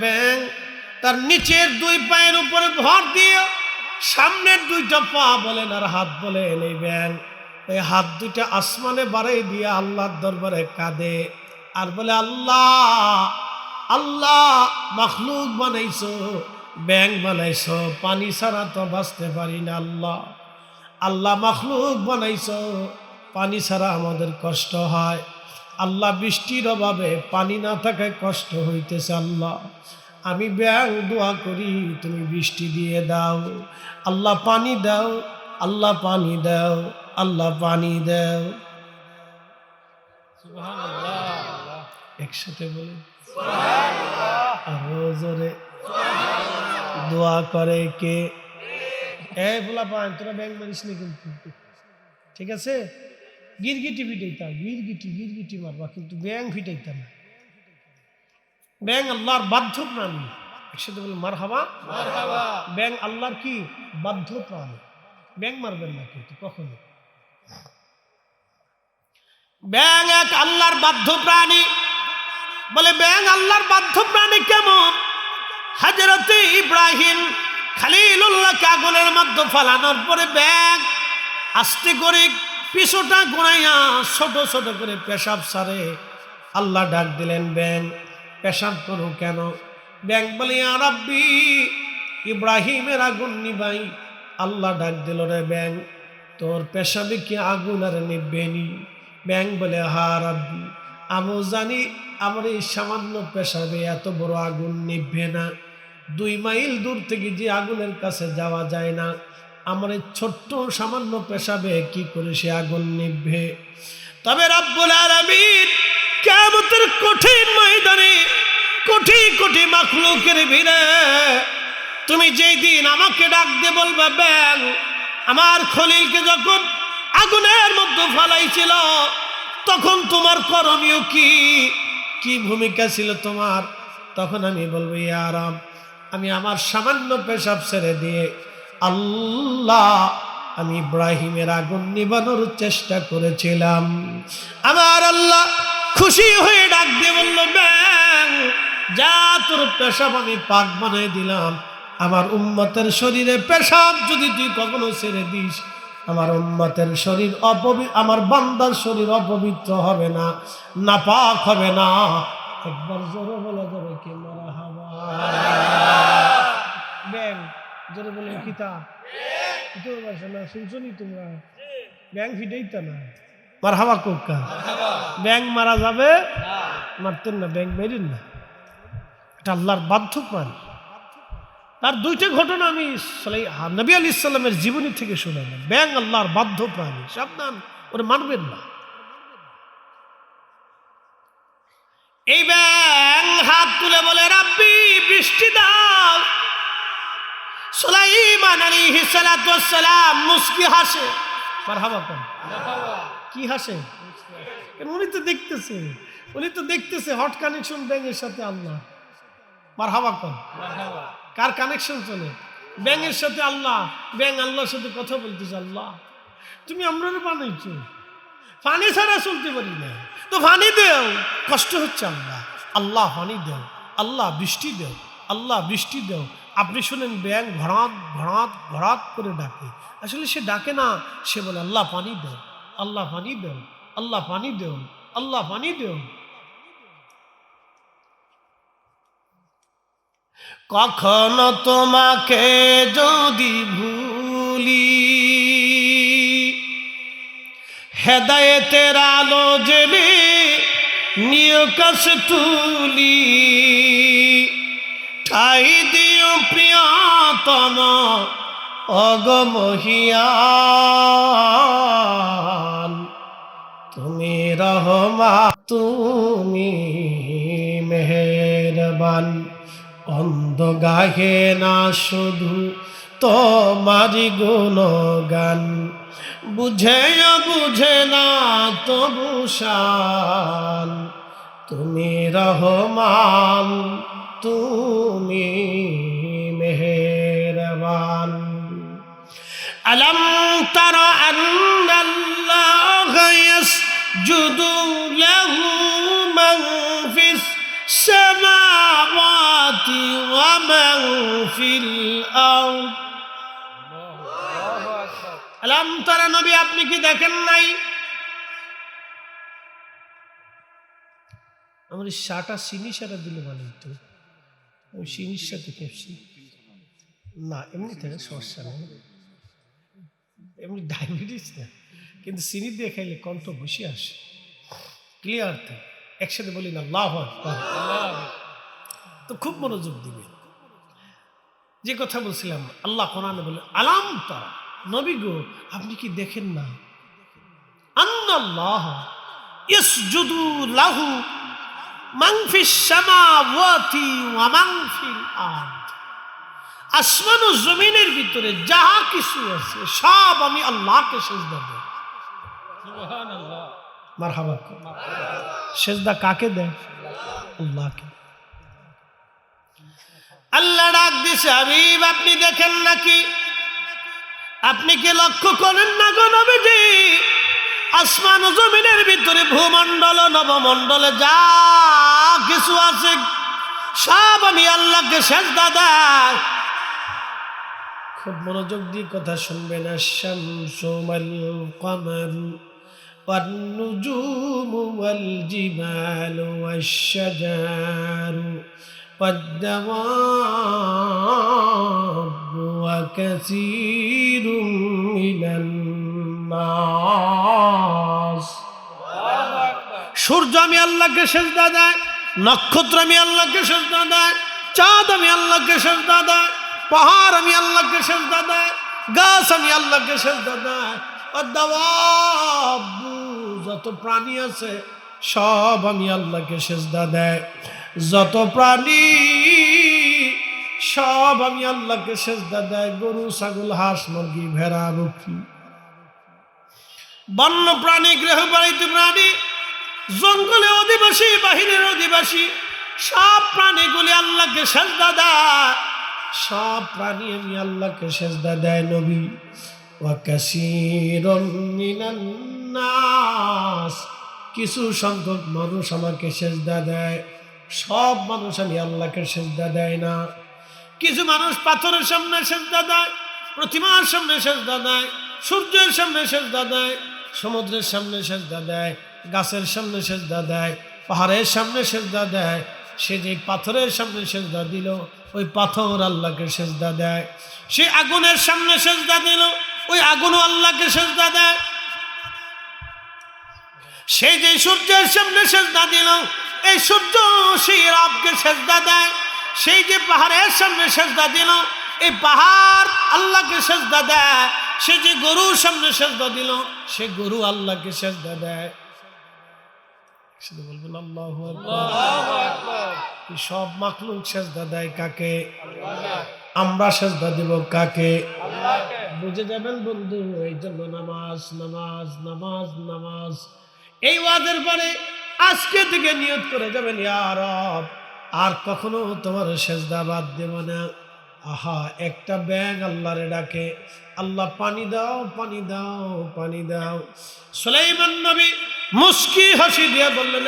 ব্যাঙ তার নিচের দুই পায়ের উপরে ভর দিয়ে সামনের দুইটা পা বলেন আর হাত বলেন, এই ব্যাঙ এই হাত দুইটা আসমানে বাড়াই দিয়ে আল্লাহর দরবারে কাঁদে আর বলে, আল্লাহ আল্লাহ, মাখলুক বানাইছো, ব্যাঙ বানাইছো, পানি ছাড়া তো বাঁচতে পারি না। আল্লাহ আল্লাহ, মাখলুক বানাইছো, পানি ছাড়া আমাদের কষ্ট হয়। আল্লাহ বৃষ্টির অভাবে পানি না থাকায় কষ্ট হইতেছে। আল্লাহ আমি ব্যাঙ দোয়া করি, তুমি বৃষ্টি দিয়ে দাও। আল্লাহ পানি দাও, আল্লাহ পানি দাও, আল্লাহ পানি দাও। সুবহানাল্লাহ, একসাথে বলি আরো জোরে। দোয়া করে কে? বলা পান, তোরা ব্যাঙ মারিস না কিন্তু, ঠিক আছে? গিরগিটি ফিটাইতাম, গিরগিটি মারবা, কিন্তু ব্যাঙ ফিটাইতাম না। ব্যাঙ আল্লাহর বাধ্য প্রাণী। একসাথে বলে মারহাবা। ব্যাঙ আল্লাহর কি বাধ্য প্রাণী, ব্যাঙ মারবেন না কিন্তু কখনো। ব্যাঙ এক আল্লাহর বাধ্য প্রাণী। বলে ব্যাঙ আল্লাহর বাধ্য প্রাণী কেমন? হযরতে ইব্রাহিম খলিলুল্লাহকে আগুনের মধ্যে ফালানোর পরে ব্যাঙ আস্তে করে পিছুটা ঘুরাইয়া ছোট ছোট করে পেশাব সারে। আল্লাহ ডাক দিলেন, ব্যাঙ পেশাব করো কেন? ব্যাঙ বলে, ইয়া রাব্বি, ইব্রাহিমের আগুন নিবাই। আল্লাহ ডাক দিল, রে ব্যাঙ তোর পেশাবে কি আগুন আর নিবেনি? ব্যাঙ বলে, হা রাব্বি, আমিও জানি আমার এই সামান্য পেশাবে এত বড় আগুন নিভবে না। 2 মাইল দূর থেকে যে আগুনের কাছে যাওয়া যায় না, আমার এই ছোট্ট সামান্য পেশাবে কি করে সে আগুন নিভবে? তবে রব্বুল আলামিন কিয়ামতের কঠিন ময়দানে কোটি কোটি মাখলুকের ভিড়ে তুমি যেই দিন আমাকে ডাক দিয়ে বলবে, ব্যাঙ আমার খলিলকে যখন আগুনের মধ্যে ফালাইছিল তখন তোমার করণীয় কি ভূমিকা ছিল তোমার? তখন আমি বলবো, ইয়া রাব, আমি আমার সামান্য পেশাব ছেড়ে দিয়ে আল্লাহ আমি ইব্রাহিমের আগুন নিবানোর চেষ্টা করেছিলাম। আমার আল্লাহ খুশি হয়ে ডাক দিয়ে বলল, ব্যাঙ যা, তোর পেশাব আমি পাক বানাই দিলাম। আমার উম্মতের শরীরে পেশাব যদি তুই কখনো ছেড়ে দিস, আমার উম্মতের শরীর আমার বান্দার শরীর অপবিত্র হবে না, নাপাক হবে না। একবার জোরে বলা যাবে কি মারহাবা? ব্যাঙ জোরে বলে কিতাব শুনছনি তোমরা? ব্যাঙ ফিটাইতা না, মারহাবা কোকা। ব্যাঙ মারা যাবে, মারতেন না, ব্যাঙ মেরেন না, এটা আল্লাহর বাধ্য প্রাণী। তার 2টা ঘটনা আমি নবী আলাইহিস সালামের জীবনী থেকে শুনালাম। ব্যাঙ আল্লাহর বাধ্য প্রাণী, সাবধান, ওরে মারবেন না। এই ব্যাঙ হাত তুলে বলে, রাব্বি বৃষ্টি দাও। সুলাইমান আলাইহিস সালাতু ওয়াস সালাম মুস্কি হাসে। মারহাবা কোন কি হাসে? উনি তো দেখতেছে হট কানেকশন ব্যাঙের সাথে আল্লাহ। মারহাবা কোন কার কানেকশন চলে? ব্যাঙের সাথে আল্লাহ, ব্যাঙ আল্লাহর সাথে কথা বলতেছে। আল্লাহ তুমি আমরা বানাইছো, পানি ছাড়া চলতে পারি না, তো পানি দেও। কষ্ট হচ্ছে আল্লাহ, আল্লাহ পানি দেও, আল্লাহ বৃষ্টি দেও, আল্লাহ বৃষ্টি দেও। আপনি শুনেন ব্যাঙ ভরাত ভরাত ভরাত করে ডাকে, আসলে সে ডাকে না, সে বলে আল্লাহ পানি দেও, আল্লাহ পানি দেও, আল্লাহ পানি দেও, আল্লাহ পানি দেও। কখনো তোমাকে যদি ভুলি, হেদায়েতের আলো জেলে নিয় কাছে তুলি, ঠাই দিও প্রিয়তম অগমহিয়ান। তুমি রহমান, তুমি মেহেরবান। অন্ধ গাহে না শুধু তোমারি গুণগান, বুঝে না তবু শান। তুমি রহমান, তুমি মেহেরবান। আলম তারা আন্নাল্লাহা ইয়াসজুদু লাহু মান ফিস সামাওয়াতি ওয়া মান ফিল আরদ। আলম তারা নবী আপনি কি দেখেন নাই? আমার শাটা চিনি সারা দিলে ভালো হতো, আমি চিনির সাথে খেপছি না, এমনি থেকে সমস্যা নেই, এমনি ডায়াবেটিস না, কিন্তু চিনি দিয়ে খাইলে কণ্ঠ বসে আসে, ক্লিয়ার থাকে। একসাথে বলি না আল্লাহু আকবার, তো খুব মনোযোগ দিবে। যে কথা বলছিলাম, আল্লাহ কোরআনে বলে আলাম তারা নবী গো আপনি কি দেখেন না, আন্নাল্লাহ ইয়াসজুদু লাহু মান ফিস সামাওয়াতি ওয়া মান ফিল আরদ। আসমান ও জমিনের ভিতরে যাহা কিছু আছে সব আমি আল্লাহকে সিজদা দেই। সুবহানাল্লাহ, মারহাবা। সিজদা কাকে দেয়? আল্লাহকে। আল্লাহ ডাক দিছে, হাবিব আপনি দেখেন নাকি, আপনি কি লক্ষ্য করেন না গো নবীজি, আসমান ও জমিনের ভিতরে ভূমণ্ডল নবমণ্ডলে যা কিছু আছে সব আমি আল্লাহকে সিজদা দেই। খুব মনোযোগ দিয়ে কথা শুনবেন। আশ-শামসু ওয়াল কমারু ওয়ান নুজুমু ওয়াল জিবালু ওয়াশ-শাজারু ওয়াদ-দাওয়াবু ওয়া কাসীরুম মিনান নাস। সূর্য আমি আল্লাহকে সিজদা দেই, নক্ষত্র আমি আল্লাহকে সিজদা দেই, চাঁদ আমি আল্লাহকে সিজদা দেই, পাহাড় আমি আল্লাহকে সিজদা দেই, গাছ আমি আল্লাহকে সিজদা দেই, ওয়াদ-দাওয়াবু যত প্রাণী আছে সব আমি আল্লাহকে সিজদা দেই, যত প্রাণী সব আমি আল্লাহকে সিজদা দেই। গরু ছাগল হাঁস মুরগি ভেড়া বকরি, বন্য প্রাণী গৃহপালিত প্রাণী, জঙ্গলে অধিবাসী বাহিরের অধিবাসী সব প্রাণীগুলি আল্লাহকে সিজদা দেয়, সব প্রাণী আমি আল্লাহকে সিজদা দেয়। নবী ওয়া কাসীরুম মিনান নাস, কিছু সংখ্যক মানুষ আমাকে সিজদা দেয়, সব মানুষ আমি আল্লাহকে সিজদা দেয় না। কিছু মানুষ পাথরের সামনে সিজদা দেয়, প্রতিমার সামনে সিজদা দেয়, সূর্যের সামনে সিজদা দেয়, সমুদ্রের সামনে সিজদা দেয়, গাছের সামনে সিজদা দেয়, পাহাড়ের সামনে সিজদা দেয়। সে যে পাথরের সামনে সিজদা দিল ওই পাথর আল্লাহকে সিজদা দেয়, সে আগুনের সামনে সিজদা দিল ওই আগুনও আল্লাহকে সিজদা দেয়, সে যে সূর্যের সামনে সিজদা দিল এই সূর্য সেই রবকে সিজদা দেয়, সেই যে পাহাড়ের সামনে সিজদা দিল এই পাহাড় আল্লাহকে সিজদা দেয়, সে যে গরুর সামনে সিজদা দিল সে গরু আল্লাহকে সিজদা দেয়। শুধু বলবেন আল্লাহু আকবার। সব মাখলুক সেজদা দেয় কাকে? আমরা সেজদা দিব কাকে? বুঝে যাবেন বন্ধু। এই জন্য নামাজ নামাজ নামাজ নামাজ। এই ওয়াজের পরে আজকে থেকে নিয়ত করে যাবেন, ইয়া রব আর কখনো তোমার সেজদা বাদ দেব না। আহা, একটা ব্যাঙ আল্লাহরে ডাকে, আল্লাহ পানি দাও পানি দাও পানি দাও। সুলাইমান নবী মুস্কি হাসি দিয়ে বললেন,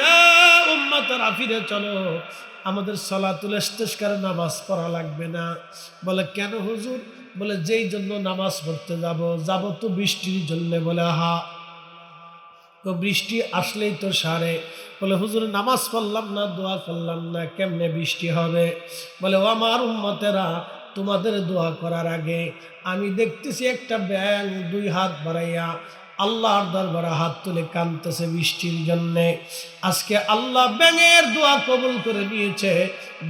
উম্মতেরা ফিরে চলো, আমাদের সালাতুল ইস্তিসকার নামাজ পড়া লাগবে না। বলে কেন হুজুর? বলে যেই জন্য নামাজ পড়তে যাব তো বৃষ্টির জন্য। বলে হা, তো বৃষ্টি আসলেই তো সারে। বলে হুজুর নামাজ পড়লাম না, দোয়া করলাম না, কেমনে বৃষ্টি হবে? বলে ও আমার উম্মতেরা, তোমাদের দোয়া করার আগে আমি দেখতেছি একটা ব্যাঙ দুই হাত বাড়াইয়া আল্লাহর দরবারে হাত তুলে কাঁদতেছে বৃষ্টির জন্যে। আজকে আল্লাহ ব্যাঙের দোয়া কবুল করে নিয়েছে,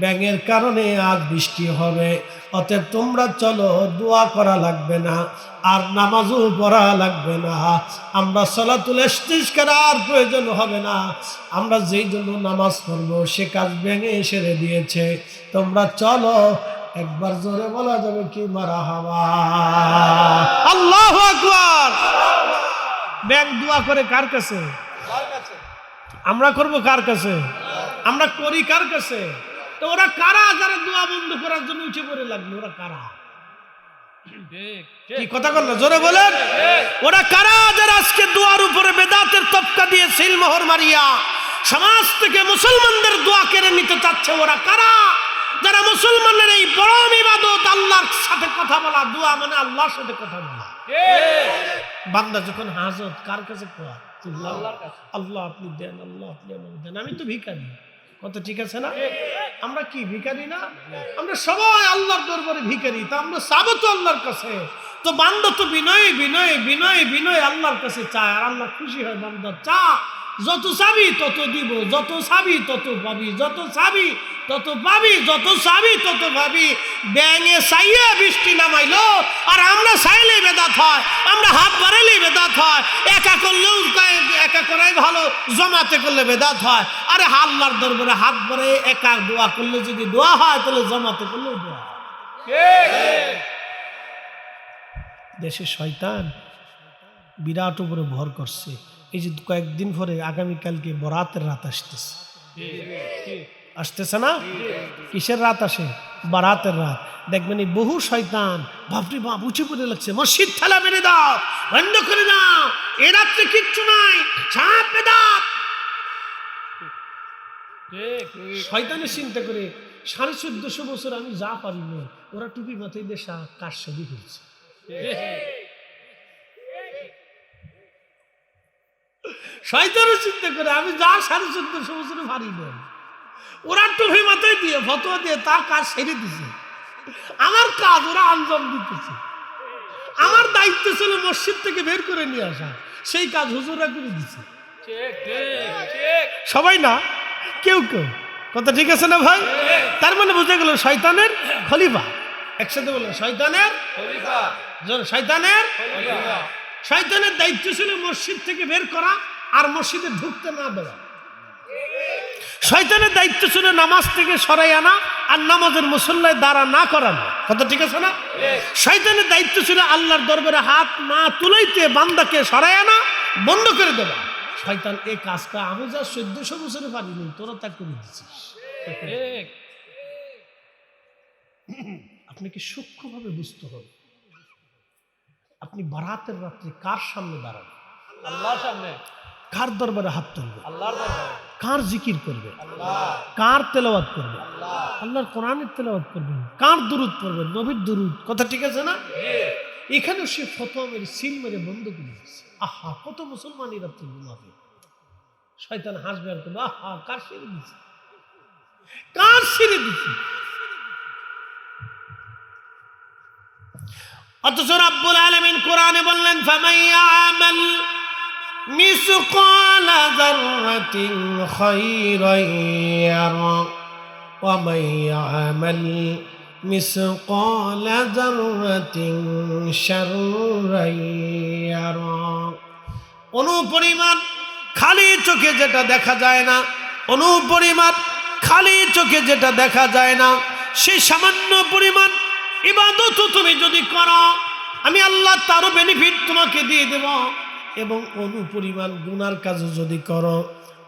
ব্যাঙের কারণে আজ বৃষ্টি হবে। অতএব তোমরা চলো, দোয়া করা লাগবে না আর নামাজও পড়া লাগবে না। আমরা সালাতুল ইস্তিসকার আর প্রয়োজন হবে না। আমরা যেই জন্য নামাজ পড়বো সে কাজ ব্যাঙে সেরে দিয়েছে। তোমরা চলো। একবার জোরে বলা যাবে কি মারহাবা? আল্লাহু আকবার। ব্যাঙ দোয়া করে কার কাছে? আমরা করব কার কাছে? আমরা করি কার কাছে? তো ওরা কারা যারা দোয়া বন্ধ করার জন্য উঠে পড়ে লাগলো? ওরা কারা? কি কথা বললো? জোরে বলেন। ওরা কারা যারা আজকে দোয়ার উপরে বেদাতের তবকা দিয়ে সিলমোহর মারিয়া সমাজ থেকে মুসলমানদের দোয়া কেড়ে নিতে চাচ্ছে? ওরা কারা? যারা মুসলমানের এই পরম ইবাদত আল্লাহর সাথে কথা বলা, দোয়া মানে আল্লাহর সাথে কথা বলা। বান্দা যখন হাজত কার কাছে কয়? আল্লাহ আপনি দেন, আল্লাহ আপনি আমাকে দেন। আমি তো ভিখারি, কত ঠিক আছে না? আমরা কি ভিখারি না? আমরা সবাই আল্লাহর দরবারে ভিখারি। তা আমরা চাবো তো আল্লাহর কাছে। তো বান্দা তো বিনয় বিনয় বিনয় বিনয় আল্লাহর কাছে চায়, আর আল্লাহ খুশি হয় বান্দা চা। যত চাবি তত দিব, যত চাবি তত পাবি, যত চাবি তত পাবি, যত চাবি তত পাবি। ব্যাঙে চাইয়ে বৃষ্টি নামাইলো, আর আমরা চাইলে বেদাত হয়, আমরা হাত বাড়াইলেই বেদাত হয়। একা করলেও একা করাই ভালো, জমাতে করলে বেদাত হয়। আরে আল্লাহর দরবারে হাত বাড়াই একা দোয়া করলে যদি দোয়া হয়, তাহলে জমাতে করলেও দোয়া হয়। দেশে শয়তান বিরাট উপরে ভর করছে। এই যে কয়েকদিন পরে আগামীকালকে বরাতের রাত আসতেছে, আসতেছে না? কিসের রাত আসে? বারাতের রাত। দেখবেন এই বহু শয়তান বাপরে বাপ উঁচু করে লাগছে, মসজিদ ঠেলা মেরে দাও, বন্ধ করে দাও, এ রাত্রে কিচ্ছু নাই, সব বেদাত। শয়তানের চিন্তা করে 1450 বছর আমি যা পারি না, ওরা টুপি মাথায় দিয়ে কাজ সেদি করছে। শয়তানের চিন্তা করে আমি যা 1450 বছরে পারি না, ওরা টুপি মাথায় দিয়ে ফতোয়া দিয়ে তার কাজ সেরে দিছে। আমার কাজ ওরা আঞ্জাম দিতেছে। আমার দায়িত্ব ছিল মসজিদ থেকে বের করে নিয়ে আসা, সেই কাজ হুজুররা করে দিচ্ছে। সবাই না, কেউ কেউ। কথা ঠিক আছে না ভাই? তার মানে বুঝে গেল শয়তানের খলিফা। একসাথে বললেন শয়তানের খলিফা। শয়তানের খলিফা। শয়তানের দায়িত্ব ছিল মসজিদ থেকে বের করা আর মসজিদে ঢুকতে না দেওয়া। শয়তানের দায়িত্ব ছিল নামাজ থেকে সরাই আনা আর নামাজের মুসল্লায় দাঁড়া না করানো। কথা ঠিক আছে না? শয়তানের দায়িত্ব ছিল আল্লাহর দরবারে হাত না তুলাইতে বান্দাকে সরাই আনা, বন্ধ করে দেওয়া। শয়তান এই কাজটা আমি যা 1400 বছরে পারিনি, তোরা তা করে দিচ্ছিস। আপনাকে সূক্ষ্মভাবে বুঝতে হবে। আপনি বারাতের রাত্রে কার সামনে দাঁড়াবেন? আল্লাহর সামনে। কার দরবারে হাত তুলবে? আল্লাহর দরবারে। কার জিকির করবে? আল্লাহ। কার তেলাওয়াত করবে? আল্লাহ। আল্লাহর কোরআনের তেলাওয়াত করবেন। কার দুরূদ পড়বেন? নবীর দুরূদ। কথা ঠিক আছে না? এখানে সে ফতোয়া মেরে সিল মেরে বন্ধ করে দিচ্ছে। আহা, কত মুসলমান এই রাত্রে ঘুমাবে। শয়তান হাসবে আর করবে, আহা কার ছেড়ে দিচ্ছে, কার ছেড়ে দিচ্ছে। অথচ রাব্বুল আলামিন কোরআনে বললেন, ফামাইয়ামাল মিসকালা যাররাতিন খায়রান ইয়ারা ওয়া মাইয়ামাল মিসকালা যাররাতিন শাররান ইয়ারা। অনুপরিমাণ খালি চোখে যেটা দেখা যায় না, অনুপরিমাণ খালি চোখে যেটা দেখা যায় না, সেই সামান্য পরিমাণ ইবাদত তুমি যদি করো, আমি আল্লাহ তারও বেনিফিট তোমাকে দিয়ে দেব। এবং অনুপরিমাণ গুনার কাজ যদি করো,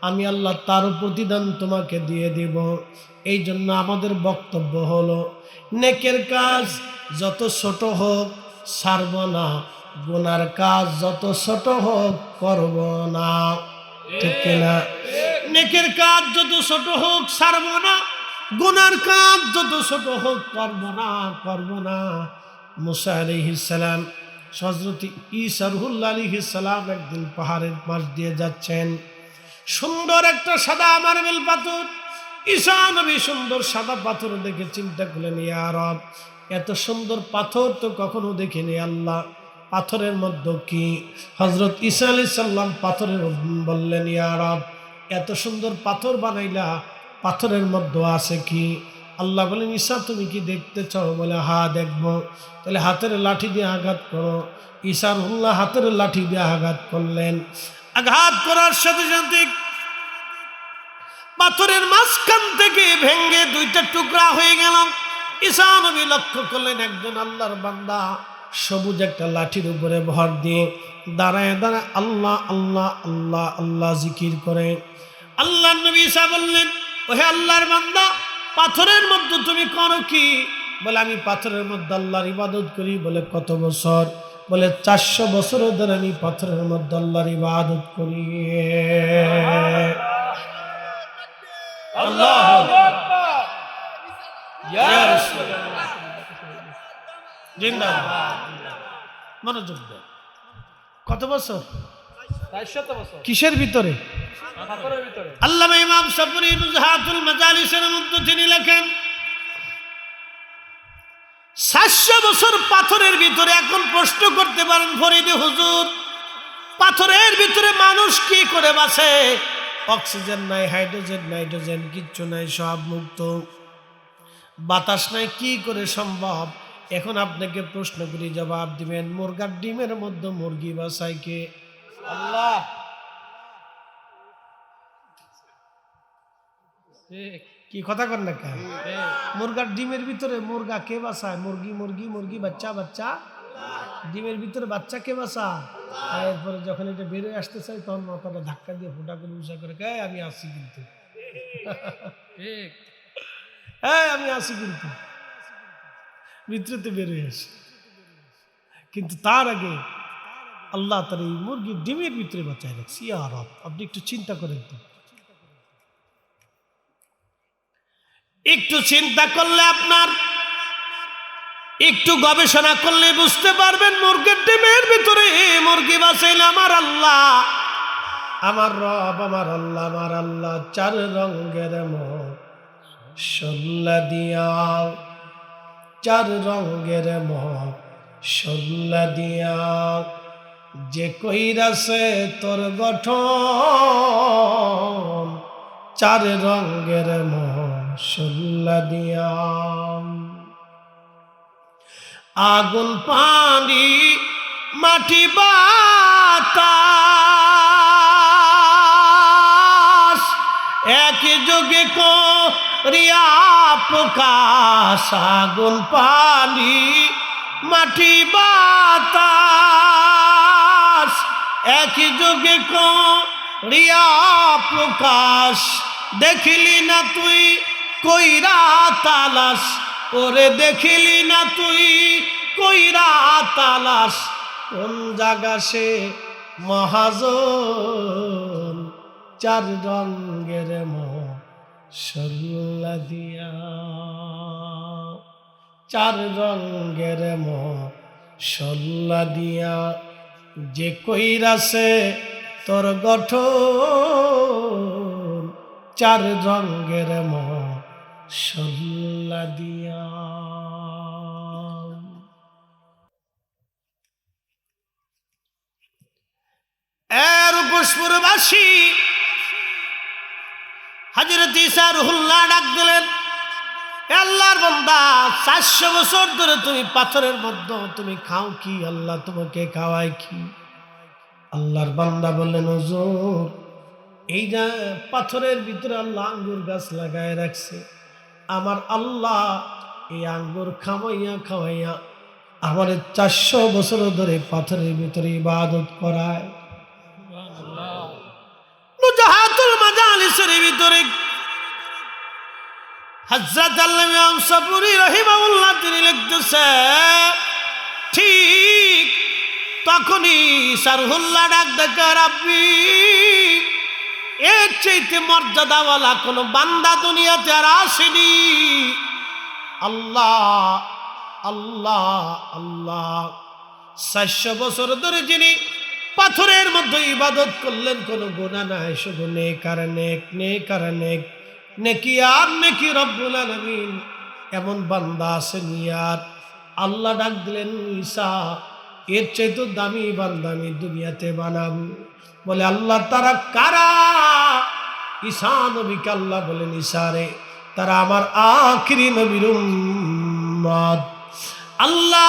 আমি আল্লাহ তারও প্রতিদান তোমাকে দিয়ে দেব। এই জন্য আমাদের বক্তব্য হলো, নেকের কাজ যত ছোট হোক ছাড়ব না, গুনার কাজ যত ছোট হোক করব না। ঠিক কিনা? নেকের কাজ যত ছোট হোক ছাড়ব না, গুনার কাজ যত ছোট হোক করব না। মুসা আলাইহিস সালাম, হযরত ঈসা রুহুল্লাহ আলাইহিস সালাম একদিন পাহাড়ের পাশ দিয়ে যাচ্ছেন। সুন্দর একটা সাদা মার্বেল পাথর, ঈসা নবী সুন্দর সাদা পাথর দেখে চিন্তা করলেন, ইয়া রব, এত সুন্দর পাথর তো কখনো দেখিনি আল্লাহ, পাথরের মধ্যে কি? হযরত ঈসা আলাইহিস সালাম পাথরের বললেন, ইয়া রব, এত সুন্দর পাথর বানাইলা, পাথরের মধ্যে আছে কি? আল্লাহ বলেন, ঈসা তুমি কি দেখতে চাও? বলে, হ্যাঁ দেখবো। তাহলে হাতের লাঠি দিয়ে আঘাত করো। ঈসা রুহুল্লাহ হাতের লাঠি দিয়ে আঘাত করলেন। আঘাত করার সাথে সাথে পাথরের মাঝখান থেকে ভেঙ্গে দুইটা টুকরা হয়ে গেল। ঈসা নবী লক্ষ্য করলেন একজন আল্লাহর বান্দা সবুজ একটা লাঠির উপরে ভর দিয়ে দাঁড়ায় দাঁড়ায় আল্লাহ আল্লাহ আল্লাহ আল্লাহ জিকির করে। আল্লাহ নবী ঈসা বললেন, ওহে আল্লাহর বান্দা, পাথরের মধ্যে তুমি করো কি? বলে, আমি পাথরের মধ্যে আল্লাহর ইবাদত করি। বলে, কত বছর? বলে, 400 বছর ধরে আমি পাথরের মধ্যে আল্লাহর ইবাদত করি। আল্লাহু আকবার, ইয়া রাসূলুল্লাহ, জিন্দাবাদ। মনোযোগ দেন। কত বছর? 400 বছর। কিসের ভিতরে? পাথরের ভিতরে। আল্লামা ইমাম সাবরি নুজহাতুল মাজালিসের মধ্যে তিনি লেখেন, 700 বছর পাথরের ভিতরে। এখন প্রশ্ন করতে পারেন, ফরিদে হুজুর, পাথরের ভিতরে মানুষ কি করে বাঁচে? অক্সিজেন নাই, হাইড্রোজেন নাইট্রোজেন কিচ্ছু নাই, সব মুক্ত, বাতাস নাই, কি করে সম্ভব? এখন আপনাকে প্রশ্ন করি, জবাব দিবেন, মুরগার ডিমের মধ্যে মুরগি বাঁচায় কে? আল্লাহ। ঠিক। কি কথা কন না কেন? ঠিক। মুরগার ডিমের ভিতরে মুরগা কে বাঁচায়? মুরগি মুরগি মুরগি, বাচ্চা বাচ্চা, ডিমের ভিতরে বাচ্চা কে বাঁচায়? আর এরপরে যখন এটা বেরোয় আসতে চাই, তখন মাথাটা ধাক্কা দিয়ে ফোটা করে উঁচা করে, কে আমি আসি কিন্তু, ঠিক। হ্যাঁ আমি আসি কিন্তু, ভিতরেতে বেরোয় আসে। কিন্তু তার আগে আল্লাহ তার এই মুরগির ডিমের ভিতরে বাঁচায় রাখছি। ইয়া রব, আপনি একটু চিন্তা করেন তো, একটু চিন্তা করলে, আপনার একটু গবেষণা করলে বুঝতে পারবেন, মুরগির ডিমের ভিতরে মুরগি বাঁচাইলে আমার আল্লাহ, আমার রব, আমার আল্লাহ, আমার আল্লাহ 4 রঙের মশলা দিয়া, 4 রঙের মশলা দিয়া যে কইরাছে তোর গঠন, 4 রঙের মশলা দিয়া। আগুন পানি মাটি বাতাস একই যোগে করিয়া প্রকাশ। আগুন পানি মাটি বাতাস একই যোগে করিয়া প্রকাশ। দেখিলি না তুই কইরা তালাশ, ওরে দেখিলি না তুই কইরা তালাশ, কোন জায়গা সে মহাজন, 4 রঙের মশলা দিয়া, 4 রঙের মশলা দিয়া যে কইরাছে তোর গঠন, 4 রঙের মশলা দিয়া। এর পুষ্পরবাসী হযরত ঈসা রুহুল্লাহ ডাক দিলেন, আল্লাহর বান্দা, 400 বছর ধরে তুমি পাথরের মধ্যে তুমি খাও কি? আল্লাহ তোমাকে খাওয়ায় কি? আল্লাহর বান্দা বললেন, হুজুর এই যে পাথরের ভিতরে আল্লাহ আঙ্গুর গাছ লাগায় রাখছে, আমার আল্লাহ এই আঙ্গুর খাওয়াইয়া খাওয়াইয়া আমার 400 বছর ধরে পাথরের ভিতরে ইবাদত করায়। নুজাহাতুল মাজালিসের ভিতরে হযরত আল্লামা সাবুরি রাহিমাহুল্লাহ তিনি লিখতেছে, ঠিক তখনই সারহুল্লাহ ডাক দেখে, রাব্বি এর চাইতে মর্যাদাওয়ালা কোন বান্দা দুনিয়াতে আর আসেনি। আল্লাহ আল্লাহ আল্লাহ 400 বছর ধরে যিনি পাথরের মধ্যে ইবাদত করলেন, কোনো গুনাহ নাই, শুধু নেক আর নেক, নেক আর নেক, নেকি আর নেকি। রব্বুল আলামিন এমন বান্দা আসেনি। আর আল্লাহ ডাক দিলেন, ঈসা এর চাইতে দামি বান্দা আমি দুনিয়াতে বানাবো। বলে আল্লাহ তারা কারা? ঈসা নবীকে আল্লাহ বলেন, ঈসা রে তারা আমার আখিরি নবীর উম্মত। আল্লাহ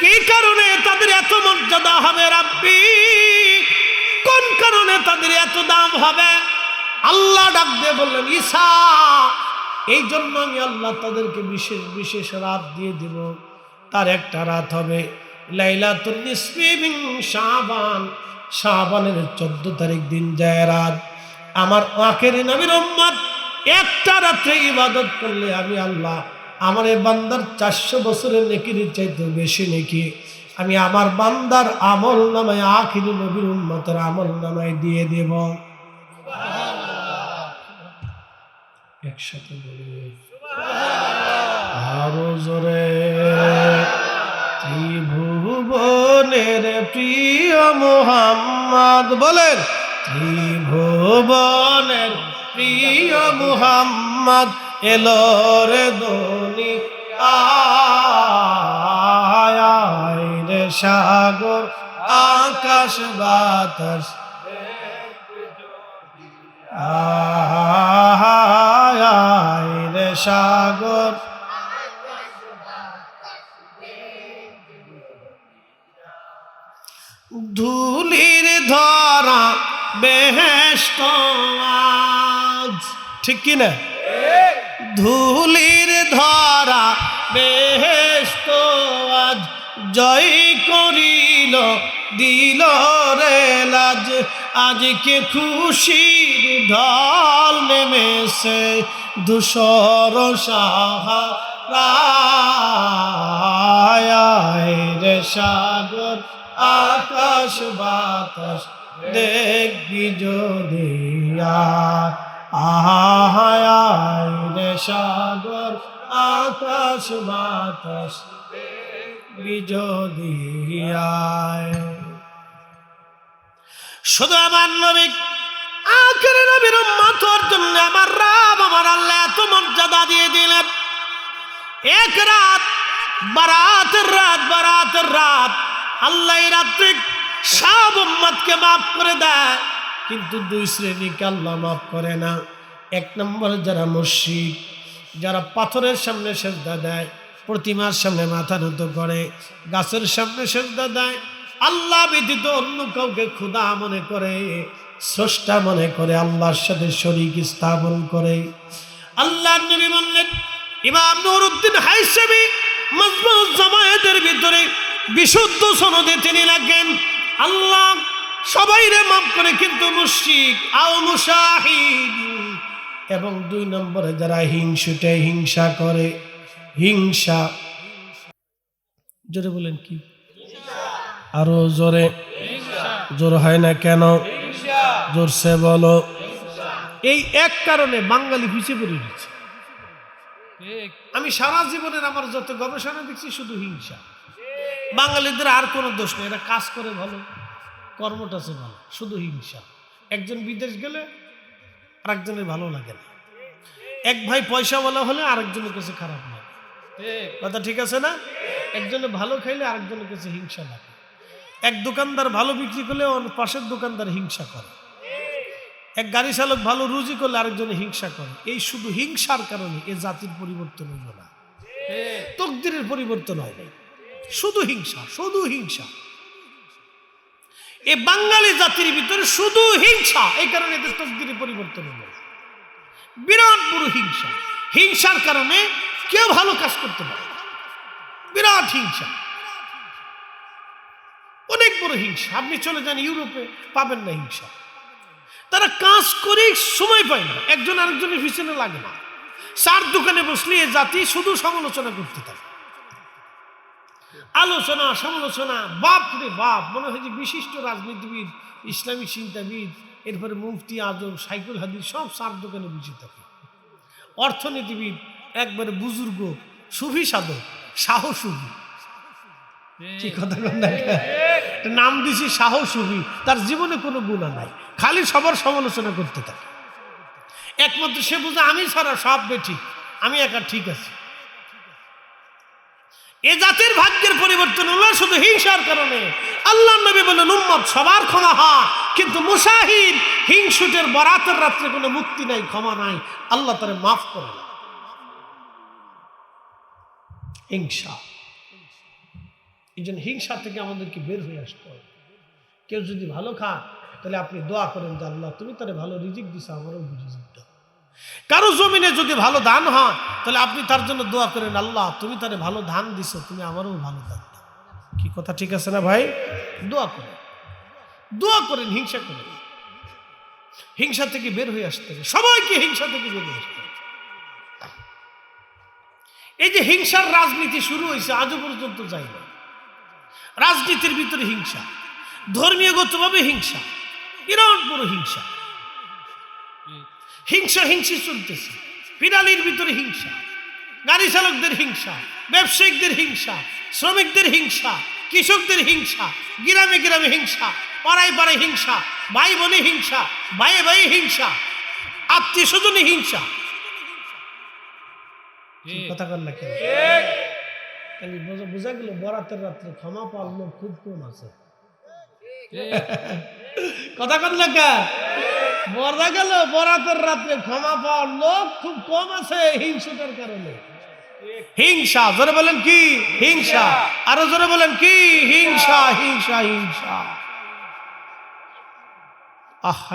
কি কারণে তাদের এত মর্যাদা হবে রাব্বি? কোন কারণে তাদের এত দাম হবে? আল্লাহ ডাক দিয়ে বললেন, ঈসা এই জন্য আমি আল্লাহ তাদেরকে বিশেষ বিশেষ রাত দিয়ে দিব। তার একটা রাত হবে লাইলাতুন নিসফি মিন শাবান, শাবানের 14 তারিখ দিন যায় রাত। আমার আখেরি নবীর উম্মত একটা রাত্রে ইবাদত করলে আমি আল্লাহ আমার এই বান্দার 400 বছরের নেকির চাইতে বেশি নেকি আমি আমার বান্দার আমল নামায়, আখেরি নবীর উম্মতের আমল নামায় দিয়ে দেব। একসাথে বলি আরো জোরে, ত্রিভুবনের প্রিয় মুহাম্মদ বলেন, ত্রিভুবনের প্রিয় মুহাম্মদ এলো রে দুনিয়ায় রে, সাগর আকাশ বাতাস আয় রে সাগর। ধুলির ধরা বেহেশত আজ, ঠিক কি না? ধুলির ধরা বেহেশত আজ জয় করিল দিল রে লাজ। আজকে খুশির ঢল নেমেছে ধূসর সাহারায় রে, সাগর আকাশ বাতাস দেখবি যদি আয় রে, সাগর আকাশ বাতাস দেখবি যদি আয়। শুধু আমার নবী আখেরি নবীর উম্মতের জন্য আমার রব আমার আল্লাহ এত মর্যাদা দিয়ে দিলেন। এক রাত বারাতের রাত আল্লাহ এই রাত্রে সব উম্মতকে মাফ করে দেয়, কিন্তু 2 শ্রেণীকে আল্লাহ মাফ করে না। 1 নম্বর যারা মুশরিক, যারা পাথরের সামনে সেজদা দেয়, প্রতিমার সামনে মাথা নত করে, গাছের সামনে সেজদা দেয়, আল্লাহ ব্যতীত অন্য কাউকে খোদা মনে করে, স্রষ্টা মনে করে, আল্লাহর সাথে শরীক স্থাপন করে। আল্লাহর নবী বললেন, ইমাম নুরউদ্দিন হাইসামি মাজমুউজ জামায়াতের ভিতরে বিশুদ্ধ সনদে তিনি লেখেন, আল্লাহ সবাইরে মাফ করে, কিন্তু মুশরিক আও মুশাহিদ এবং 2 নম্বরে যারা হিংসা করে, হিংসা, জোরে বলেন কি? আরো জোরে, জোর হয় না কেন? জোরসে বলো। এই এক কারণে বাঙালি পিছিয়ে পড়ে গেছে। আমি সারা জীবনের আমার যত গবেষণা দেখছি শুধু হিংসা। বাঙালিদের আর কোনো দোষ নেই, এরা কাজ করে ভালো, কর্মটা আছে ভালো, শুধু হিংসা। একজন বিদেশ গেলে আরেকজনের ভালো লাগে না, এক ভাই পয়সাওয়ালা হলে আরেকজনের কাছে খারাপ লাগে, কথা ঠিক আছে না? একজনে ভালো খাইলে আরেকজনের কাছে হিংসা লাগে। এক দোকানদার ভালো বিক্রি করলে পাশের দোকানদার হিংসা করে, এক গাড়ি চালক ভালো রুজি করলে আরেকজনে হিংসা করে। এই শুধু হিংসার কারণে এ জাতির পরিবর্তন হইল না, তকদিরের পরিবর্তন হয় নাই, শুধু হিংসা, শুধু হিংসা। এই বাঙালি জাতির ভিতরে শুধু হিংসা, এই কারণে এদের তকদিরে পরিবর্তন হলো। বিরাট বড় হিংসা, হিংসার কারণে কেউ ভালো কাজ করতে পারে, বিরাট হিংসা, অনেক বড় হিংসা। আপনি চলে যান ইউরোপে, পাবেন না হিংসা। তারা কাজ করে সময় পায় না, একজন আরেকজনের পিছনে লাগে না। চার দোকানে বসলে এ জাতি শুধু সমালোচনা করতে থাকে, আলোচনা সমালোচনা, বাপ রে বাপ। মনে হয় যে বিশিষ্ট রাজনীতিবিদ, ইসলামী চিন্তাবিদ, এরপরে মুফতি আজম, সাইকুল হাদিস সব চার দোকানে বসে থাকে। অর্থনীতিবিদ, একবারে বুজুর্গ, সুফি সাধক, শাহ সুফি। কি কথা নাম দিছি শাহ সুফি, তার জীবনে কোনো গুণা নাই, খালি সবার সমালোচনা করতে থাকে। একমাত্র সে বুঝে আমি ছাড়া সব বেঠিক, আমি একা ঠিক আছি। এ জাতির ভাগ্যের পরিবর্তন হলো শুধু হিংসার কারণে। আল্লাহ নবী বলেন উম্মত সবার ক্ষমা হয়, কিন্তু মুসাহির হিংসুটের বরাতের রাত্রে কোনো মুক্তি নাই, ক্ষমা নাই, আল্লাহ তারে মাফ করে না। হিংসা, এই জন্য হিংসা থেকে আমাদেরকে বের হয়ে আসতে হবে। কেউ যদি ভালো খায় তাহলে আপনি দোয়া করেন যে আল্লাহ তুমি তারে ভালো রিজিক দিছো, আমারও রিজিক দাও। কারো জমিনে যদি ভালো ধান হয় তাহলে আপনি তার জন্য দোয়া করেন আল্লাহ তুমি তারে ভালো ধান দিছো, তুমি আমারও ভালো ধান দাও। কি কথা ঠিক আছে না ভাই? দোয়া করেন, দোয়া করেন, হিংসা করেন। হিংসা থেকে বের হয়ে আসতে হবে, সবাইকে হিংসা থেকে বের হয়ে আসতে হবে। এই যে হিংসার রাজনীতি শুরু হয়েছে আজও পর্যন্ত যায় না। রাজনীতির ভিতরে হিংসা, ধর্মীয়গতভাবে হিংসা, বিরাট বড় হিংসা, হিংসা হিংসি চলতেছে। পিরালির ভিতরে হিংসা, গাড়ি চালকদের হিংসা, ব্যবসায়িকদের হিংসা, শ্রমিকদের হিংসা, কৃষকদের হিংসা, গ্রামে গ্রামে হিংসা, পাড়ায় পাড়ায় হিংসা, ভাই বোনে হিংসা, ভাইয়ে ভাইয়ে হিংসা, আত্মীয় স্বজনে হিংসা। কথা কর না কেন? বোঝা গেল বরাতের রাত্রে ক্ষমা পাওয়ার লোক খুব কম আছে। কথা কর না কেন? বোঝা গেল বরাতের রাত্রে ক্ষমা পাওয়ার লোক খুব কম আছে হিংসুটার কারণে। হিংসা, জোরে বলেন কি? হিংসা। আরো জোরে বলেন কি? হিংসা, হিংসা, হিংসা।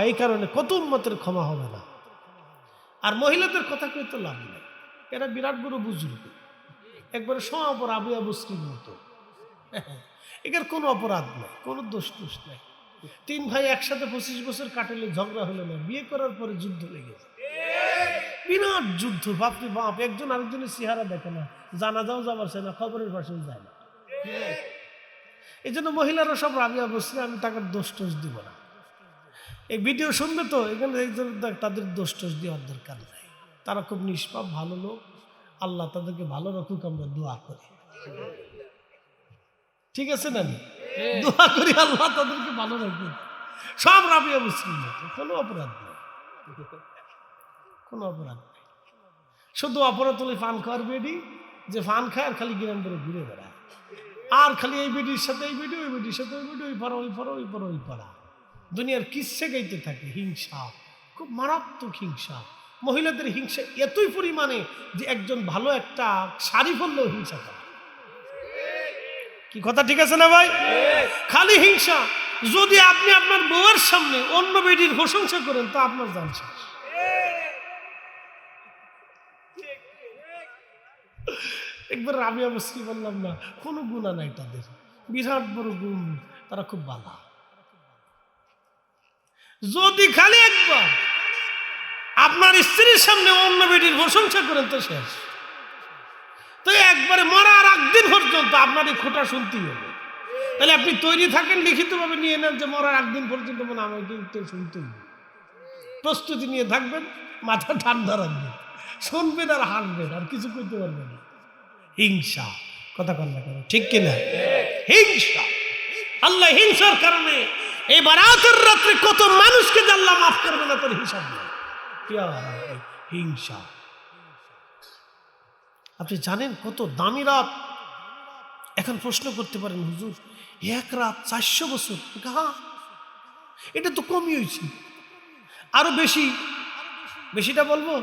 এই কারণে কত উম্মতের ক্ষমা হবে না। আর মহিলাদের কথা কই তো লাভ নেই, এরা বিরাট বড় বুজুর্গ, একবারে সমাপর আবু আবুসরির মতো। এর কোনো অপরাধ নাই, কোনো দোষ নাই। তিন ভাই একসাথে 25 বছর কাটালে ঝগড়া হলো না, বিয়ে করার পরে যুদ্ধ লেগেছে, বিরাট যুদ্ধ। বাপরে বাপ, একজন আরেকজনের চেহারা দেখে না, জানাজাও যাবার চায় না, খবরের পাশেও যায় না। এই জন্য মহিলারা সব রাবিয়া বসছে, আমি তাকে দোষ টোষ দিব না। এই ভিডিও শুনবে তো এখানে তাদের দোষ টোষ দেওয়ার দরকার নাই, তারা খুব নিষ্পাপ ভালো লোক, আল্লাহ তাদেরকে ভালো রাখুক, আমরা দোয়া করি। ঠিক আছে না? দোয়া করি আল্লাহ তাদেরকে ভালো রাখুক। সব রাবিয়া মুসলিম, কোনো অপরাধ নেই, কোনো অপরাধ নেই। শুধু অপরাধ হলে ফান খাওয়ার বেডি, যে ফান খায় আর খালি গ্রাম করে ঘুরে বেড়ায়, আর খালি এই বেডির সাথে এই বেডি, ওই বেডির সাথে ওই বেডি, ওই পাড়া ওই পাড়া, ওই পাড়া ওই পাড়া, দুনিয়ার কিসে গাইতে থাকে। হিংসা, খুব মারাত্মক হিংসা। মহিলাদের হিংসা এতই পরিমাণে যে একজন ভালো একটা শাড়ি পরলেও হিংসা করে। কি কথা ঠিক আছে না ভাই? খালি হিংসা। যদি আপনি আপনার বউয়ের সামনে অন্য বেডির প্রশংসা করেন তো আপনার জান শেষ। একবার রাবিয়া বসরি বললাম না, কোনো গুণা নাই তাদের, বিরাট বড় গুণ, তারা খুব ভালো। যদি খালি একবার আপনার স্ত্রীর সামনে অন্য বেটির প্রশংসা করেন তো শেষ। তো একবারে মরার একদিন পর্যন্ত আপনার এই খোঁটা শুনতেই হবে। তাহলে আপনি তৈরি থাকেন, লিখিতভাবে নিয়ে নেন যে মরার একদিন পর্যন্ত মানে আমাকে শুনতেই হবে। প্রস্তুতি নিয়ে থাকবেন, মাথা ঠান্ডা রাখবেন, শুনবেন আর হাসবেন, আর কিছু করতে পারবেন না। হিংসা, কথা কন না কেন? ঠিক কিনা? হিংসা। আল্লাহ হিংসার কারণে এই বারাতের রাত্রে কত মানুষকে আল্লাহ মাফ করবে না, তোর হিসাব নেই। হিংসা। আপনি জানেন কত দামি রাত? এখন প্রশ্ন করতে পারেন হুজুর, এক রাত 400 বছর? হ্যাঁ, এটা তো কমই হয়েছে, আরো বেশি। বেশিটা বলবো?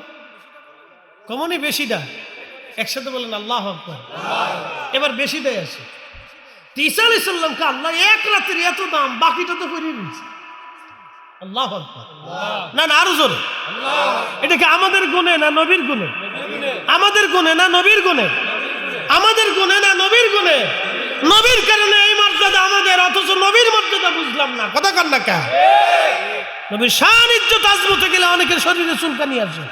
কমনই বেশিটা। একসাথে বলেন আল্লাহু আকবার। এবার বেশিটাই আছে। ঈসা আলাইহিস সালামকে আল্লাহ এক রাতের এত দাম, বাকিটা তো করে নিয়েছে। আল্লাহু আকবার। না না আরো জোরে। এটা কি আমাদের গুণে না নবীর গুণে? আমাদের গুণে না নবীর গুণে? আমাদের গুণে না নবীর গুণে? নবীর কারণে এই মর্যাদা আমাদের, অথচ নবীর মর্যাদা বুঝলাম না। কথা কান না কা? নবীর শান ইজ্জত আজমতে গেলে অনেকের শরীরে চুলকানি আসে,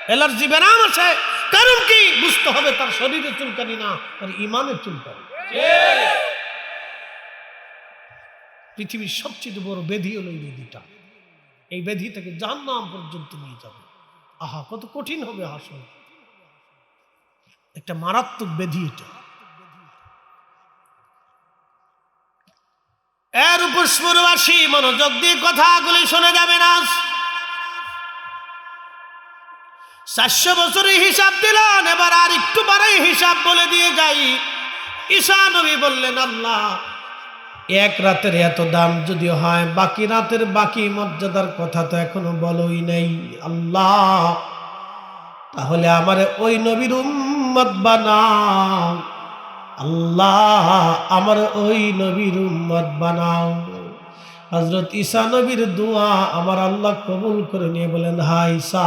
অ্যালার্জি ব্যারাম আসে। কারণ কি? বুঝতে হবে তার শরীরে চুলকানি না, তার ইমানের চুলকানি। পৃথিবীর সবচেয়ে বড় ব্যাধি হলো এই ব্যাধিটা। এই ব্যাধি থেকে জাহান্নাম পর্যন্ত নিয়ে যাবে। আহা, কত কঠিন হবে আসল, একটা মারাত্মক ব্যাধি এটা। এর উপর সুরবাসী মনোযোগ দিয়ে কথাগুলি শুনে যাবে না। 400 বছরের হিসাব দিলেন, এবার আর একটু বাড়াই হিসাব বলে দিয়ে যাই। ঈসা নবী বললেন, আল্লাহ এক রাতের এত দাম যদি হয়, বাকি রাতের বাকি মর্যাদার কথা তো এখনো বলোই নাই। আল্লাহ তাহলে আমার ওই নবীর উম্মত বানাও। আল্লাহ আমার ওই নবীর উম্মত বানাও। হযরত ঈসা নবীর দোয়া আমার আল্লাহ কবুল করে নিয়ে বলেন, হাই ঈসা,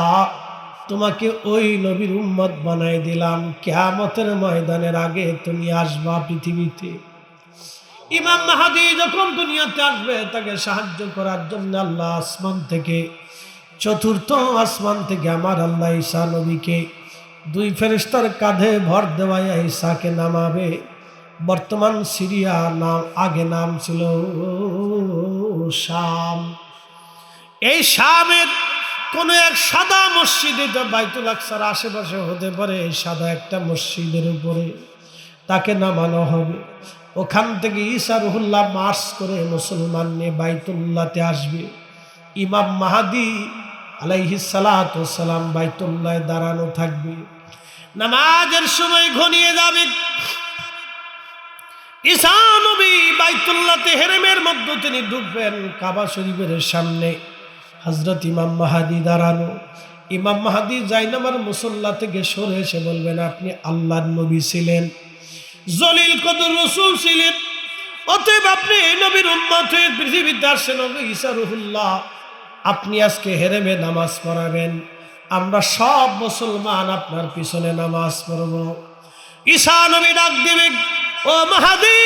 তোমাকে ওই নবীর উম্মত বানাই দিলাম। কিয়ামতের ময়দানের আগে তুমি আসবা পৃথিবীতে। ইমাম মাহদী যখন দুনিয়াতে আসবে, তাকে সাহায্য করার জন্য আল্লাহ আসমান থেকে, চতুর্থ আসমান থেকে আমার আল্লাহ ঈসা নবীকে 2 ফেরেশতার কাঁধে ভর দেওয়ায় ঈসাকে নামাবে। বর্তমান সিরিয়া নাম, আগে নাম ছিল শাম। এই শামের কোন এক সাদা মসজিদ, এটা বাইতুল আকসার আশেপাশে হতে পারে, সাদা একটা মসজিদের উপরে তাকে নামানো হবে। ওখান থেকে ঈসা রুহুল্লাহ মার্চ করে মুসলমান নিয়ে বাইতুল্লাহতে আসবে। ইমাম মাহদী আলাইহিস সালাতু ওয়াস সালাম বাইতুল্লাহে দাঁড়ানো থাকবে। নামাজের সময় ঘনিয়ে যাবে। ঈসা নবী বাইতুল্লাহতে হেরেমের মধ্যে তিনি ঢুকবেন। কাবা শরীফের সামনে হযরত ইমাম মাহদী দাঁড়ানো। ইমাম মাহদী জায়নামার মুসল্লা থেকে সরে এসে বলবেন, আপনি আল্লাহর নবী ছিলেন, জলিল কদর রাসূল ছিলেন, অতএব আপনি নবীর উম্মত হয়ে পৃথিবীতে আসেন। ঈসা রুহুল্লাহ, আপনি আজকে হেরেমে নামাজ পড়াবেন, আমরা সব মুসলমান আপনার পিছনে নামাজ পড়ব। ঈসা নবী ডাক দিবেন, ও মাহদী,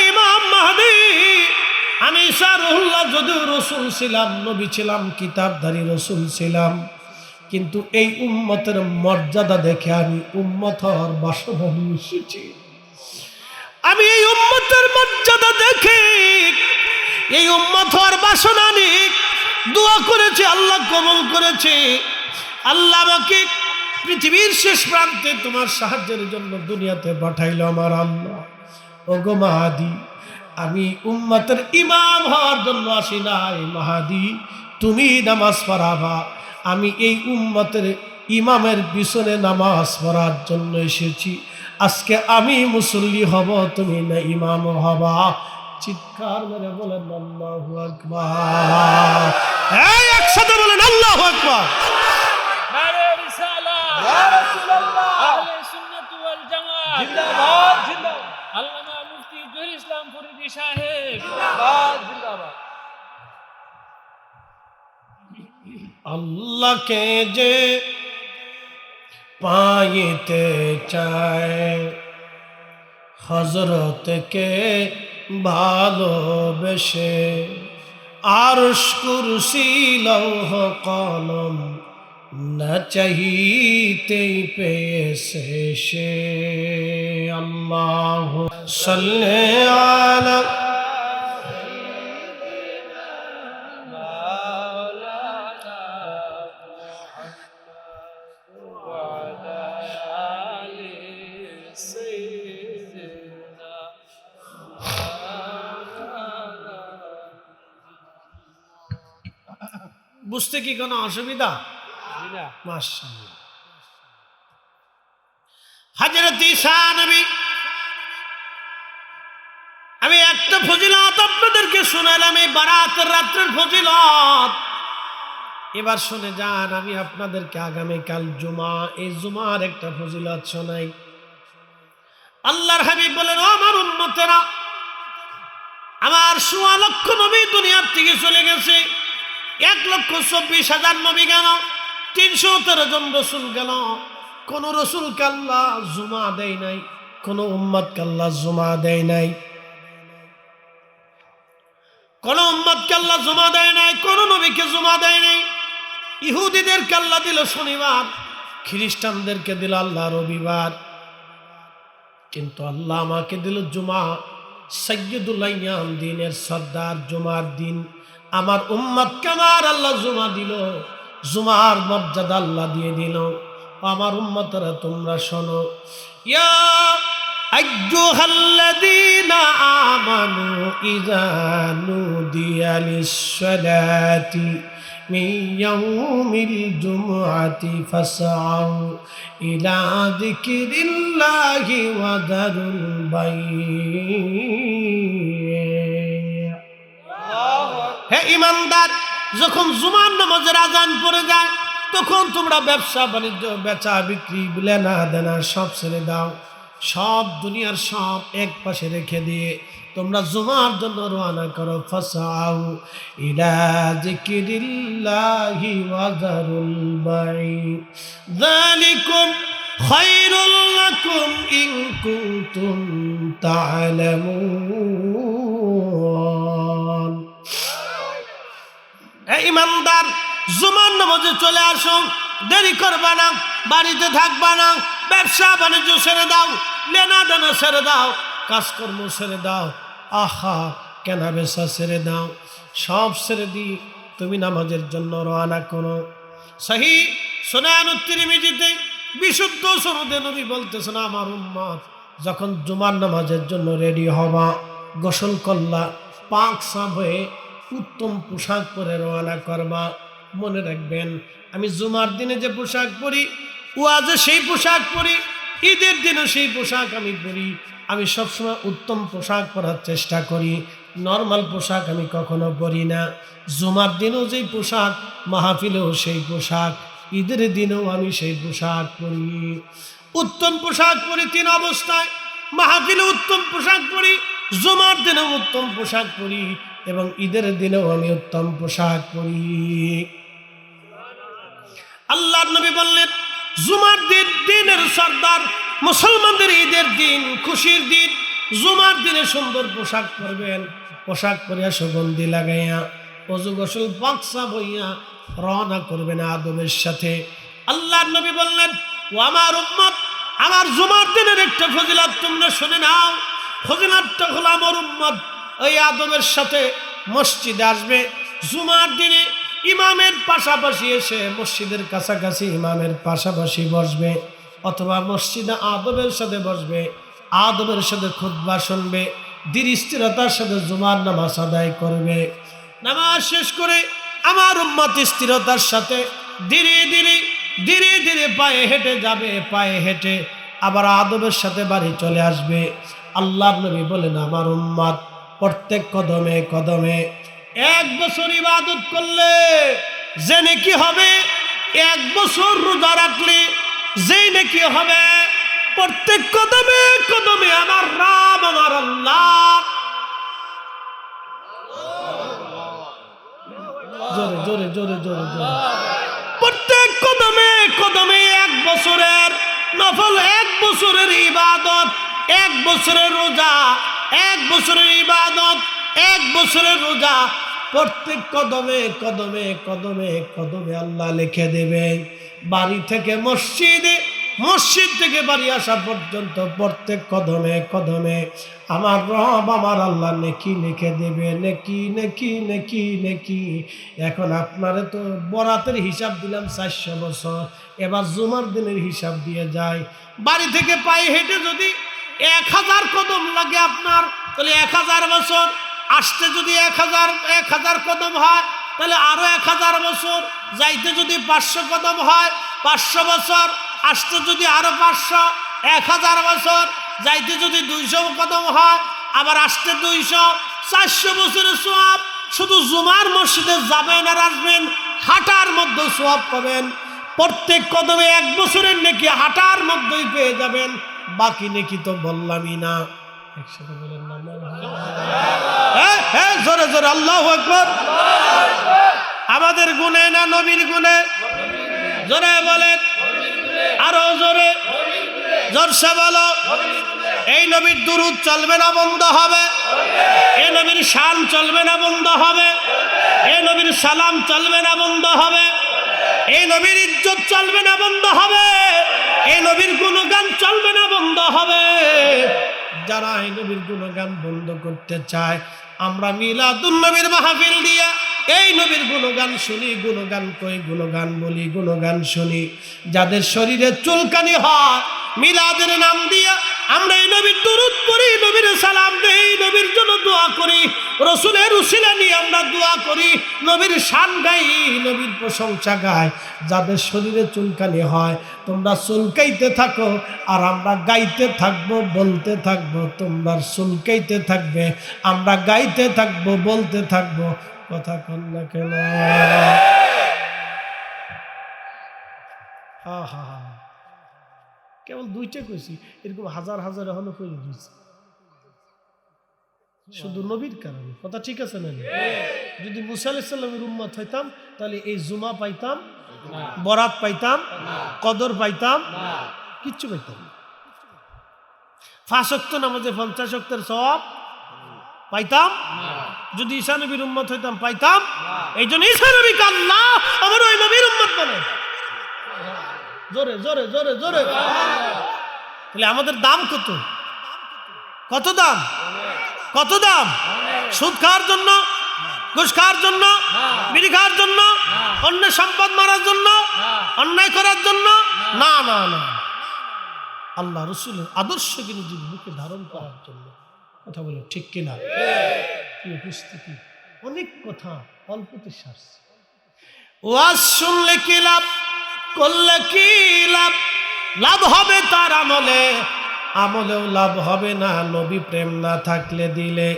ইমাম মাহদী, আমি ঈসা রুহুল্লাহ যদিও রসুল ছিলাম, নবী ছিলাম, কিতাবধারী রসুল ছিলাম, কিন্তু এই উম্মতের মর্যাদা দেখে আমি উম্মত হওয়ার বাসনা নিয়ে এসেছি। আমি এই উম্মতের মর্যাদা দেখে এই উম্মত হওয়ার বাসনা নিয়ে দোয়া করেছি, আল্লাহ কবুল করেছে। আল্লাহ আমাকে পৃথিবীর শেষ প্রান্তে তোমার সাহায্যের জন্য দুনিয়াতে পাঠাইল আমার আল্লাহ। ওগো মাহদী, আমি উম্মতের ইমাম হওয়ার জন্য আসি নাই। মাহদী, তুমি নামাজ পড়াবা, আমি এই উম্মতের ইমামের পিছনে নামাজ পড়ার জন্য এসেছি। আজকে আমি মুসল্লি হব, তুমি না ইমাম হবা। চিৎকার মেরে বলেন আল্লাহু আকবার। এই একসাথে বলেন আল্লাহু আকবার। নারে রিসালাত, ইয়া রাসূলুল্লাহ, আহলে সুন্নাত ওয়াল জামাত জিন্দাবাদ, জিন্দাবাদ। আল্লামা মুফতি জহির ইসলাম ফরিদী সাহেব জিন্দাবাদ, জিন্দাবাদ। আল্লাহকে যে পাইতে চায়, হযরতকে ভালোবেসে, আরশ কুরসি লৌহ কলম না চাহিতেই পেয়েছে সে। আল্লাহু সাল্লি আলা বুঝতে কি কোনো অসুবিধা? মাশাআল্লাহ। হযরত ঈসা নবী, আমি একটা ফজিলত আপনাদেরকে শোনালাম, এই বারাতের রাত্রের ফজিলত। এবার শুনে যান, আমি আপনাদেরকে আগামীকাল জুমা, এই জুমার একটা ফজিলত শোনাই। আল্লাহর হাবিব বলেন, ও আমার উম্মতেরা, আমার ১৬ লক্ষ নবী দুনিয়ার থেকে চলে গেছে, ১,২৪,০০০ নবী গেল, ৩১৩ জন রসুল গেল, কোন রসুলকে আল্লাহ জুমা দেয় নাই, কোন উম্মতকে আল্লাহ জুমা দেয় নাই, কোন উম্মতকে আল্লাহ জুমা দেয় নাই, কোন নবীকে জুমা দেয় নাই। ইহুদিদেরকে আল্লাহ দিল শনিবার, খ্রিস্টানদেরকে দিল আল্লাহ রবিবার, কিন্তু আল্লাহ আমাকে দিল জুমা, সাইয়্যিদুল আইয়াম, দিনের সর্দার, জুমার দিন। আমার উম্মতকে আমার আল্লাহ জুমা দিল, জুমার মর্যাদা আল্লাহ দিয়ে দিল। আমার উম্মতরা তোমরা শোনো, ইয়া আইয়ুহাল্লাযীনা আমানু ইযা নুদিয়া লিস-সালাতি মিন ইয়াউমিল জুমআতি ফাসআউ ইলা যিকরিল্লাহি ওয়া যারুল বাই'। হে ঈমানদার, যখন জুমার নামাজের আজান পড়ে যায় তখন তোমরা ব্যবসা বাণিজ্য, বেচা বিক্রি, লেনা দেনা সব ছেড়ে দাও, সব দুনিয়ার সব এক পাশে রেখে দিয়ে তোমরা জুমার জন্য রওনা করো। ফাসাউ ইলা যিকরিল্লাহি ওয়া যারুল বাই', যালিকুম খায়রুল লাকুম ইন কুনতুম তা'লামুন। এই ঈমানদার, জুমার নামাজে চলে আসো, দেরি করবা না, বাড়িতে থাকবা না, ব্যবসা বাণিজ্য ছেড়ে দাও, লেনা দেনা ছেড়ে দাও, কাজকর্ম ছেড়ে দাও, আহা কেনা বেচা ছেড়ে দাও, সব ছেড়ে দি তুমি নামাজের জন্য রওনা করো। সহিহ সুনানুত তিরমিজিতে বিশুদ্ধ সনদে নবী বলতেছেন, আমার উম্মত যখন জুমার নামাজের জন্য রেডি হবা, গোসল করলা, পাক সাফ হয়ে উত্তম পোশাক পরে রওনা করবা। মনে রাখবেন, আমি জুমার দিনে যে পোশাক পরি, ওয়াজে সেই পোশাক পরি, ঈদের দিনে সেই পোশাক আমি পরি। আমি সবসময় উত্তম পোশাক পরার চেষ্টা করি, নর্মাল পোশাক আমি কখনো পরি না। জুমার দিনেও যেই পোশাক, মাহফিলেও সেই পোশাক, ঈদের দিনেও আমি সেই পোশাক পরি। উত্তম পোশাক পরি ৩ অবস্থায়, মাহফিলে উত্তম পোশাক পরি, জুমার দিনেও উত্তম পোশাক পরি, এবং ঈদের দিনেও আমি উত্তম পোশাক পরি। আল্লাহর নবী বললেন, জুমার দিন দিনের সর্দার, মুসলমানদের ঈদের দিন, খুশির দিন, জুমার দিনে সুন্দর পোশাক পরবেন, পোশাক পরিয়া সুগন্ধি লাগাইয়া ওযু গোসল বাক্সা বইয়া রওনা করবেন আদবের সাথে। আল্লাহর নবী বললেন, ও আমার উম্মত, আমার জুমার দিনের একটা ফজিলত তোমরা শুনে নাও। ফজিলতটা হলো, আমার উম্মত ওই আদবের সাথে মসজিদে আসবে, জুমার দিনে ইমামের পাশাপাশি এসে মসজিদের কাছাকাছি ইমামের পাশাপাশি বসবে, অথবা মসজিদে আদবের সাথে বসবে, আদবের সাথে খুতবা শুনবে, ধীর স্থিরতার সাথে জুমার নামাজ আদায় করবে। নামাজ শেষ করে আমার উম্মত স্থিরতার সাথে ধীরে ধীরে ধীরে ধীরে পায়ে হেঁটে যাবে, পায়ে হেঁটে আবার আদবের সাথে বাড়ি চলে আসবে। আল্লাহর নবী বলেন, আমার উম্মত প্রত্যেক কদমে কদমে 1 বছর ইবাদত করলে যে নেকি হবে, 1 বছর রোজা রাখলে যেই নেকি হবে, প্রত্যেক কদমে কদমে আমার রাব, আমার আল্লাহ, জোরে জোরে জোরে জোরে জোরে, প্রত্যেক কদমে কদমে 1 বছরের নফল, 1 বছরের ইবাদত, 1 বছরের রোজা, 1 বছরের ইবাদত, 1 বছরের রোজা, প্রত্যেক কদমে কদমে কদমে কদমে আল্লাহ লিখে দেবে। বাড়ি থেকে মসজিদে, মসজিদ থেকে বাড়ি আসা পর্যন্ত প্রত্যেক কদমে কদমে আমার রব, আমার আল্লাহ নেকি লিখে দেবে, নেকি নেকি নেকি নেকি। এখন আপনারা তো বরাতের হিসাব দিলাম 400 বছর, এবার জুমার দিনের হিসাব দিয়ে যায়। বাড়ি থেকে পায়ে হেঁটে যদি 1000 কদম লাগে আপনার, তাহলে 1000 বছর। আসতে যদি 1000 কদম হয়, তাহলে আরো 1000 বছর। যাইতে যদি 500 কদম হয়, 500 বছর। আসতে যদি আরো 500, 1000 বছর। যাইতে যদি 200 কদম হয়, আবার আসতে 200, 400 বছরের সওয়াব। শুধু জুমার মসজিদে যাবেন আর আসবেন, হাঁটার মধ্যে সওয়াব পাবেন। প্রত্যেক কদমে 1 বছরের নেকি হাঁটার মধ্যেই পেয়ে যাবেন। বাকি নেকি তো বললামই না। একসাথে বলেন না হ্যাঁ, জোরে জোরে আল্লাহু আকবার। আমাদের গুণে না নবীর গুণে? জোরে বলেন, আরো জোরে, জোরসে বলো। এই নবীর দুরূদ চলবে না বন্ধ হবে? এই নবীর শান চলবে না বন্ধ হবে? এই নবীর সালাম চলবে না বন্ধ হবে? এই নবীর ইজ্জত চলবে না বন্ধ হবে? এই নবীর গুণগান চলবে না বন্ধ হবে? যারা এই নবীর গুণগান বন্ধ করতে চায়, আমরা মিলাদুন নবীর মাহফিল দিয়া এই নবীর গুণগান শুনি, গুণগান কই, গুণগান বলি, গুণগান শুনি। যাদের শরীরে চুলকানি হয়, মিলাদের নাম দিয়া আমরা এই নবীর দুরূদ পড়ি, নবীর সালাম দেই, নবীর জন্য দোয়া করি, রসুলের উসিলা নিয়ে আমরা দোয়া করি, নবীর শান গাই, নবীর প্রশংসা গাই। যাদের শরীরে চুলকানি হয়, তোমরা চুলকাইতে থাকো আর আমরা গাইতে থাকবো, বলতে থাকবো। তোমরা চুলকাইতে থাকবে, আমরা গাইতে থাকবো, বলতে থাকবো। কথা কন না কেন? হা হা হা, কেবল দুইটা কইছি, এরকম হাজার হাজার এখনো কই দিয়েছি, শুধু নবীর কারণে। কথা ঠিক আছে না? যদি মুসা আলাইহিস সালামের উম্মত হইতাম, তাহলে এই জুমা পাইতাম, বরাত পাইতাম, কদর পাইতাম, কিচ্ছু পাইতাম না। 5 ওয়াক্ত নামাজে 50 ওয়াক্তের সওয়াব পাইতাম। যদি ঈসা নবীর উম্মত হইতাম, পাইতাম। এই জন্য ঈসা নবীকে আল্লাহ আমার ওই নবীর উম্মত বলে। জোরে জোরে জোরে জোরে। তাহলে আমাদের দাম কত? কত দাম? কত দাম? সুদ খাওয়ার জন্য, ঘুষ খাওয়ার জন্য, বিড়ি খাওয়ার জন্য, অন্য সম্পদ মারার জন্য, অন্যায় করার জন্য? না না না, আল্লাহ রসুলের আদর্শকে নিজের বুকে ধারণ করার জন্য। কথা বলে ঠিক কিনা? উপস্থিতি, অনেক কথা অল্পতে সারছে। ওয়াজ শুনলে কি লাভ, করলে কি লাভ? লাভ হবে তার আমলে, আমলেও লাভ হবে না নবী প্রেম না থাকলে দিলে।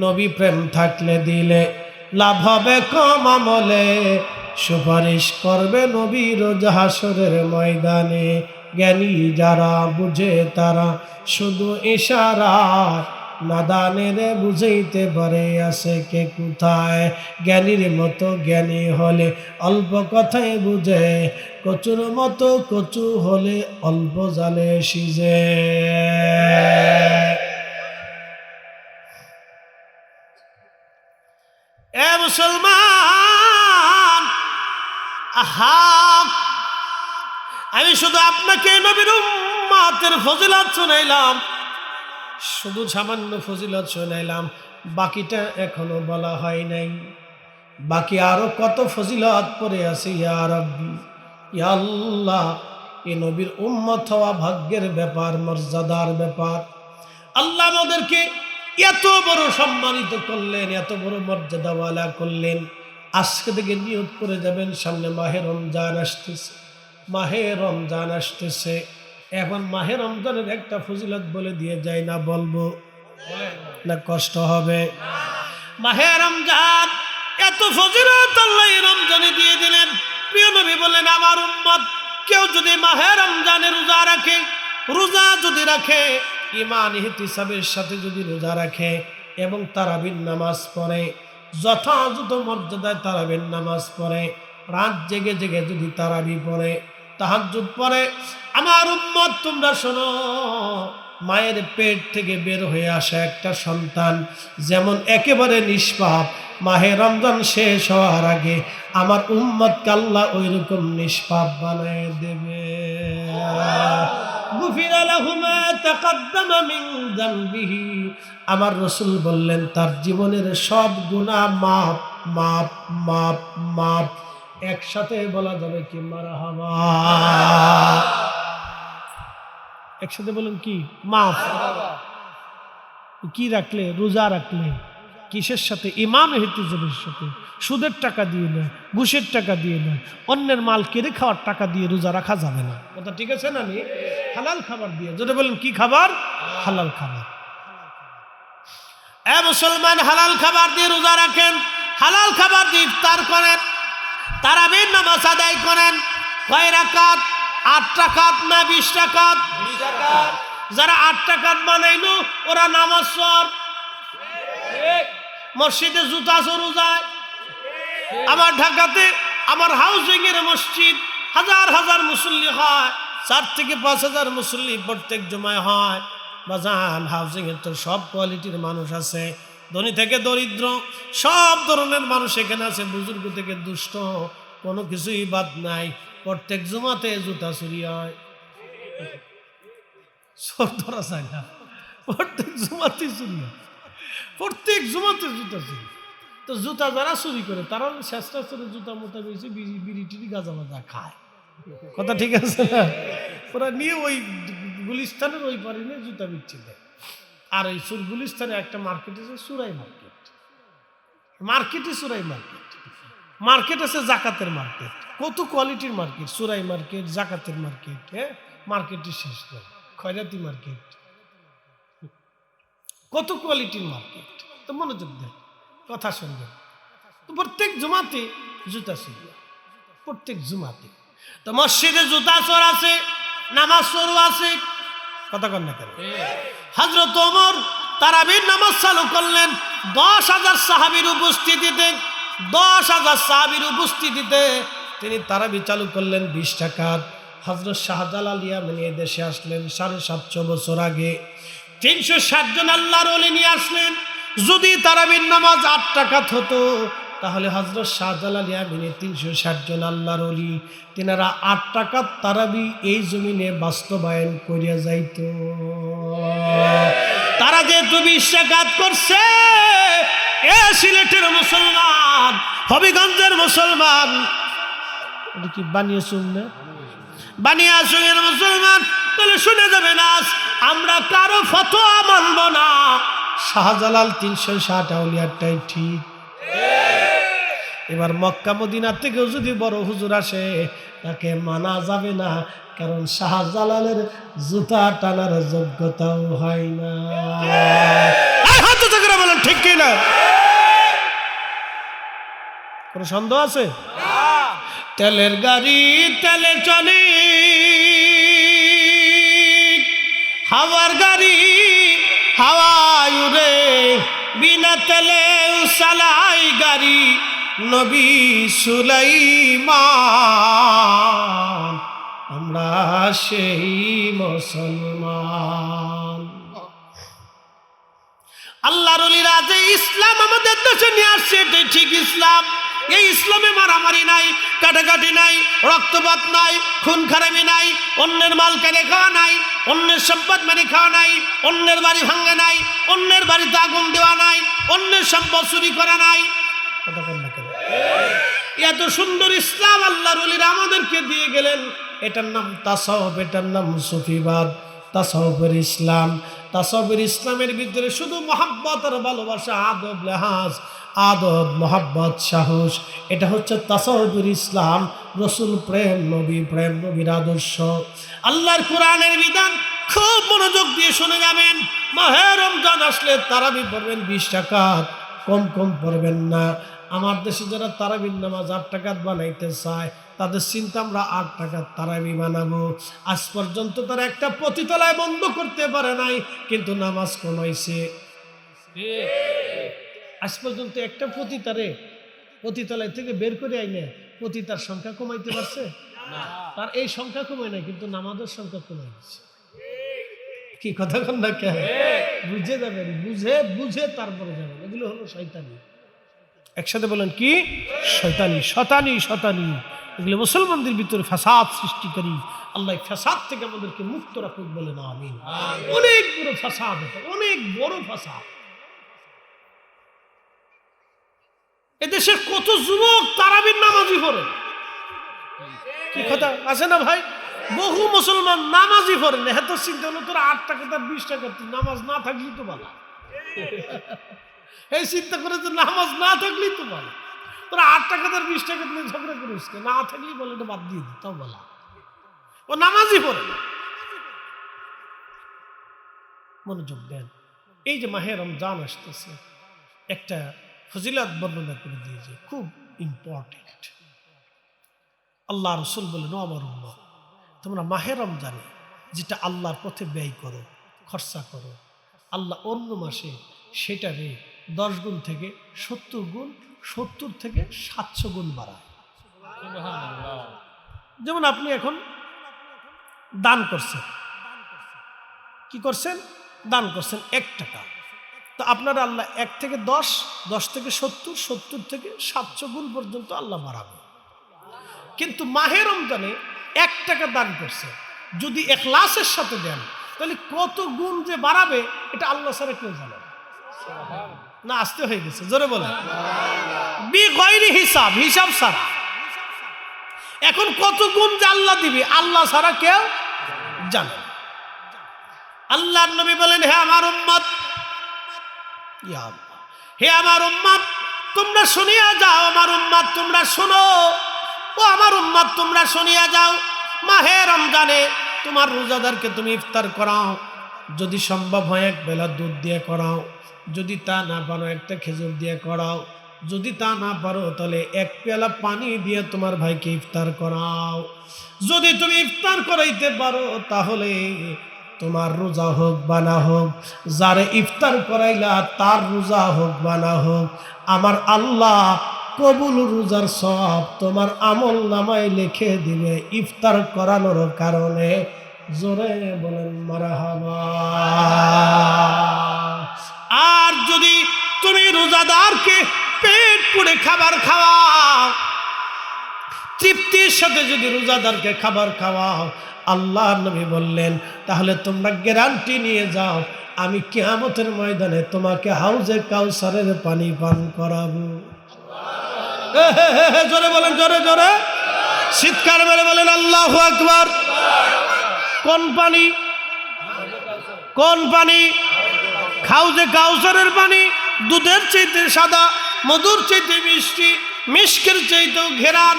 নবী প্রেম থাকলে দিলে লাভ হবে কম আমলে। সুপারিশ করবে নবী রোজ হাসরের ময়দানে। জ্ঞানী যারা বুঝে তারা শুধু ইশারা, নাদানের বুঝাইতে পারে আছে কে কোথায়। জ্ঞানীর মতো জ্ঞানী হলে অল্প কথায় বুঝে, কচুর মতো কচু হলে অল্প জালে সিজে। এ মুসলমান, আহা, আমি শুধু আপনাকে নবীর উম্মতের ফজিলত শুনাইলাম, শুধু সামান্য ফজিলত শুনাইলাম, বাকিটা এখনো বলা হয় নাই। বাকি আরো কত ফজিলত পড়ে আছে। ইয়া রাব্বি, ইয়া আল্লাহ, এই নবীর উম্মত হওয়া ভাগ্যের ব্যাপার, মর্যাদার ব্যাপার। আল্লাহ আমাদেরকে এত বড় সম্মানিত করলেন, এত বড় মর্যাদাওয়ালা করলেন। আজকে থেকে নিয়ত করে যাবেন, সামনে মাহে রমজান আসতেছে, মাহে রমজান আসতেছে। এখন মাহে রমজানের একটা ফজিলত বলে দিয়ে যায় না, বলবো না কষ্ট হবে? মাহে রমজান এত ফজিলত আল্লাহ রমজানে দিয়ে দিলেন। প্রিয় নবী বললেন, আমার উম্মত কেউ যদি মাহে রমজানে রোজা রাখে, রোজা যদি রাখে, ঈমান ইহতিসাবের সাথে যদি রোজা রাখে এবং তারাবির নামাজ পড়ে, যথাযথ মর্যাদায় তারাবির নামাজ পড়ে, রাত জেগে জেগে যদি তারাবি পড়ে, তাহাজ্জুদ পড়ে, আমার উম্মত তোমরা শোনো, মায়ের পেট থেকে বের হয়ে আসা একটা সন্তান যেমন একেবারে নিষ্পাপ, মাহে রমজান শেষ হওয়ার আগে আমার উম্মতকে আল্লাহ ওই রকম নিষ্পাপ বানায় দেবে। গুফিরা লাহু মা তাকাদ্দামা মিন যানবিহি, আমার রাসূল বললেন তার জীবনের সব গুনাহ মাফ মাফ মাফ মাফ। একসাথে বলা যাবে কি? মারহাবা। একসাথে বলেন কি? মাফ। কি রাখলে? রোজা রাখলে। কিসের সাথে? ঈমান ইহতিসাবের সাথে। সুদের টাকা দিয়ে না, ঘুষের টাকা দিয়ে না, অন্যের মাল কেড়ে খাওয়ার টাকা দিয়ে রোজা রাখা যাবে না। কথা ঠিক আছে না? হালাল খাবার দিয়ে। যদি বলেন কি খাবার? হালাল খাবার। এ মুসলমান, হালাল খাবার দিয়ে রোজা রাখেন, হালাল খাবার দিয়ে ইফতার করেন, তারাবির নামাজ আদায় করেন। কয় রাকাত? 8 রাকাত না 20 রাকাত? যারা 8 টাকাত বানাইলো ওরা নামাজ চোর, মসজিদে জুতা চোরও যায়। আমার ঢাকাতে আমার হাউজিং এর মসজিদ হাজার হাজার মুসল্লি হয়, 4 থেকে 5,000 মুসল্লি প্রত্যেক জুমায় হয়। বাজান হাউজিং এর তো সব কোয়ালিটির মানুষ আছে, ধনী থেকে দরিদ্র সব ধরনের মানুষ এখানে আছে, বুজুর্গ থেকে দুষ্ট, কোনো কিছুই বাদ নাই। প্রত্যেক জুমাতে জুতা চুরি হয়, চোর ধরা যায় না, প্রত্যেক জুমাতে চুরি হয়, প্রত্যেক জুমাতে জুতা চুরি। তো জুতা যারা চুরি করে তারা চেষ্টা করে জুতা মোতা বেশি বিড়ি টিড়ি গাঁজা মাজা খায়, কথা ঠিক আছে না? ওরা নিয়ে ওই গুলিস্তানের ওই পারে নিয়ে জুতা বিচ্ছি দেয়। আর এই গুলিস্তানে একটা মার্কেট আছে সুরাই মার্কেট, মার্কেটই সুরাই মার্কেট, মার্কেট আছে জাকাতের মার্কেট, কত কোয়ালিটির মার্কেট, সুরাই মার্কেট, জাকাতের মার্কেট, হ্যাঁ মার্কেটের শেষ নয়, খয়রাতি মার্কেট, কত কোয়ালিটির মার্কেট। তো মনোযোগ দেন, কথা শুনবেন। তো প্রত্যেক জুমাতে জুতা চুরি, প্রত্যেক জুমাতে। তো মসজিদে জুতা চোর আছে, নামাজ চোর আছে, কথা কন না কেন? হযরত ওমর তারাবির নামাজ চালু করলেন 10,000 সাহাবীর উপস্থিতিতে, 10,000 সাহাবীর উপস্থিতিতে তিনি তারাবি চালু করলেন 20 টাকাত। হযরত শাহজালাল ইয়ামানি দেশে আসলেন 750 বছর আগে, 360 জন আল্লাহর ওলি নিয়ে আসলেন। যদি তারাবির নামাজ 8 টাকাত হতো তাহলে হযরত শাহজালাল ইয়ামানি 360 জন আল্লাহর ওলি তিনারা 8 টাকাত তারাবি এই জমিনে বাস্তবায়ন করিয়া যাইত। তারা যে 20 টাকাত করছে, এ সিলেটের মুসলমান, হবিগঞ্জের মুসলমান, এটা কি বানিয়েছুন না? বানিয়াচুঙের মুসলমান, তাহলে শুনে যাবে না, আমরা কারো ফতোয়া মানব না, শাহজালাল 360 আউলিয়াটাই ঠিক। এবার মক্কা মদিনা থেকেও যদি বড় হুজুর আসে তাকে মানা যাবে না, কারণ শাহজালালের জুতা টানার যোগ্যতাও হয় না। হাত উঁচু করে বলেন ঠিক কি না? কোন সন্দেহ আছে? তেলের গাড়ি তেলে চলে, হাওয়ার গাড়ি হাওয়ায় উড়ে, বিনা তেলে চালাই গাড়ি নবী সুলাইমান, আমরা সেই মুসলমান। আল্লাহর ওলিরা যে ইসলাম আমাদের দেশে নিয়ে আসছে এটাই ঠিক ইসলাম। এই ইসলামে মারামারি নাই, কাটাকাটি নাই, রক্তপাত নাই, খুন খারাপি নাই, অন্যের মাল কেড়ে খাওয়া নাই, অন্যের সম্পদ মেরে খাওয়া নাই, অন্যের বাড়ি ভাঙা নাই, অন্যের বাড়িতে আগুন দেওয়া নাই, অন্যের সম্পদ চুরি করা নাই। এত সুন্দর ইসলাম আল্লাহর ওলিরা আমাদেরকে দিয়ে গেলেন। এটার নাম তাসাউফ, এটার নাম সুফিবাদ, তাসাউফের ইসলাম। তাসাউফের ইসলামের ভিতরে শুধু মহাব্বত আর ভালোবাসা, আদব লেহাজ, আদব মহাব্বত সাহস, এটা হচ্ছে তাসাউফের ইসলাম। রসুল প্রেম, নবী প্রেম, নবীর আদর্শ, আল্লাহর কোরআনের বিধান। খুব মনোযোগ দিয়ে শুনে যাবেন। মাহে রমজান আসলে তারাবি পড়বেন 20 টাকাত, কম কম পড়বেন না। আমার দেশে যারা তারাবির নামাজ 8 টাকাত বানাইতে চায় তাদের চিন্তা আমরা 8 টাকার তারাবি বানাবো। আজ পর্যন্ত তারা একটা পতিতলায় বন্ধ করতে পারে নাই, কিন্তু নামাজ কমাইছে। আজ পর্যন্ত একটা পতিতলায় থেকে বের করে আইনে পতিতার সংখ্যা কমাইতে পারছে? তার এই সংখ্যা কমায় নাই, কিন্তু নামাজের সংখ্যা কমাই দিচ্ছে। কি কথা কন না কে? বুঝে যাবেন, বুঝে তারপরে যাবেন। এগুলো হলো শয়তানি। একসাথে বলেন কি? শয়তানি, শতানি, শতানি। এগুলো মুসলমানদের ভিতরে ফাসাদ সৃষ্টিকারী। আল্লাহ ফাসাদ থেকে আমাদেরকে মুক্ত রাখুক, বলেন আমিন। অনেক বড় ফাসাদ, অনেক বড় ফাসাদ। এদেশে কত যুবক তারাবির নামাজি পড়ে, কি কথা আছে না ভাই? বহু মুসলমান নামাজি পড়েন। এত চিন্তা হলো তোরা 8 টাকা তার 20 টাকা, নামাজ না থাকলেই তো ভালো। এই চিন্তা করে যে নামাজ না থাকলেই তো ভালো। তোরা 8 টাকা তার 20 টাকা তুমি ঝগড়া করিস, না থাকলেই বলে এটা বাদ দিয়ে দিতাও বলা। ও নামাজি পড়ে না। মনোযোগ দেন। এই যে মাহে রমজান আসতেছে, একটা ফজিলত বর্ণনা করে দিয়েছে, খুব ইম্পর্টেন্ট। আল্লাহ রসুল বলেন, ও আমার উম্মত, তোমরা মাহে রমজানে যেটা আল্লাহর পথে ব্যয় করো খরচা করো, আল্লাহ অন্য মাসে সেটারে 10 গুণ থেকে 70 গুণ, 70 থেকে 700 গুণ বাড়ায়। সুবহানাল্লাহ। যেমন আপনি এখন দান করছেন, কি করছেন? দান করছেন 1 টাকা, তো আপনার আল্লাহ 1 থেকে 10, 10 থেকে 70, 70 থেকে 700 গুণ পর্যন্ত আল্লাহ বাড়াবে। কিন্তু মাহে রমজানে 1 টাকা দান করছে, যদি ইখলাসের সাথে দেন তাহলে কত গুণ যে বাড়াবে এটা আল্লাহ ছাড়া কেউ জানে না। আসতে হয়ে গেছে, জোরে বলেন। বিগয়রি হিসাব, হিসাব ছাড়া। এখন কত গুণ যে আল্লাহ দিবে আল্লাহ ছাড়া কেউ জানে না। আল্লাহর নবী বলেন, হে আমার উম্মত, ইয়া আল্লাহ, হে আমার উম্মত তোমরা শুনিয়া যাও, আমার উম্মত তোমরা শোনো, ও আমার উম্মত তোমরা শুনিয়া যাও, মাহে রমজানে তোমার রোজাদারকে তুমি ইফতার করাও, যদি সম্ভব হয় 1 বেলা দুধ দিয়ে করাও, যদি তা না পারো 1টা খেজুর দিয়ে করাও, যদি তা না পারো তাহলে 1 পেয়ালা পানি দিয়ে তোমার ভাইকে ইফতার করাও। যদি তুমি ইফতার করাইতে পারো তাহলে তোমার রোজা হোক বা না হোক, যারে ইফতার করাইলা তার রোজা হোক বা না হোক, আমার আল্লাহ কবুল রোজার সব তোমার আমল নামায় লিখে দিবে ইফতার করানোর কারণে। জোরে বলেন মারহাবা। আর যদি তুমি রোজাদারকে পেট পুড়ে খাবার খাওয়াও, তৃপ্তির সাথে যদি রোজাদারকে খাবার খাওয়াও, আল্লাহ নবী বললেন তাহলে তোমরা গ্যারান্টি নিয়ে যাও, আমি কিয়ামতের ময়দানে তোমাকে হাউজে কাউসারের পানি পান করাবো। জোরে বলেন, জোরে জোরে চিৎকার মেরে বলেন আল্লাহু আকবার। কোন পানি? কোন পানি? হাউজে কাউসারের পানি। দুধের চাইতে সাদা, মধুর চাইতে মিষ্টি, মিষ্কের চাইতেও ঘেরান,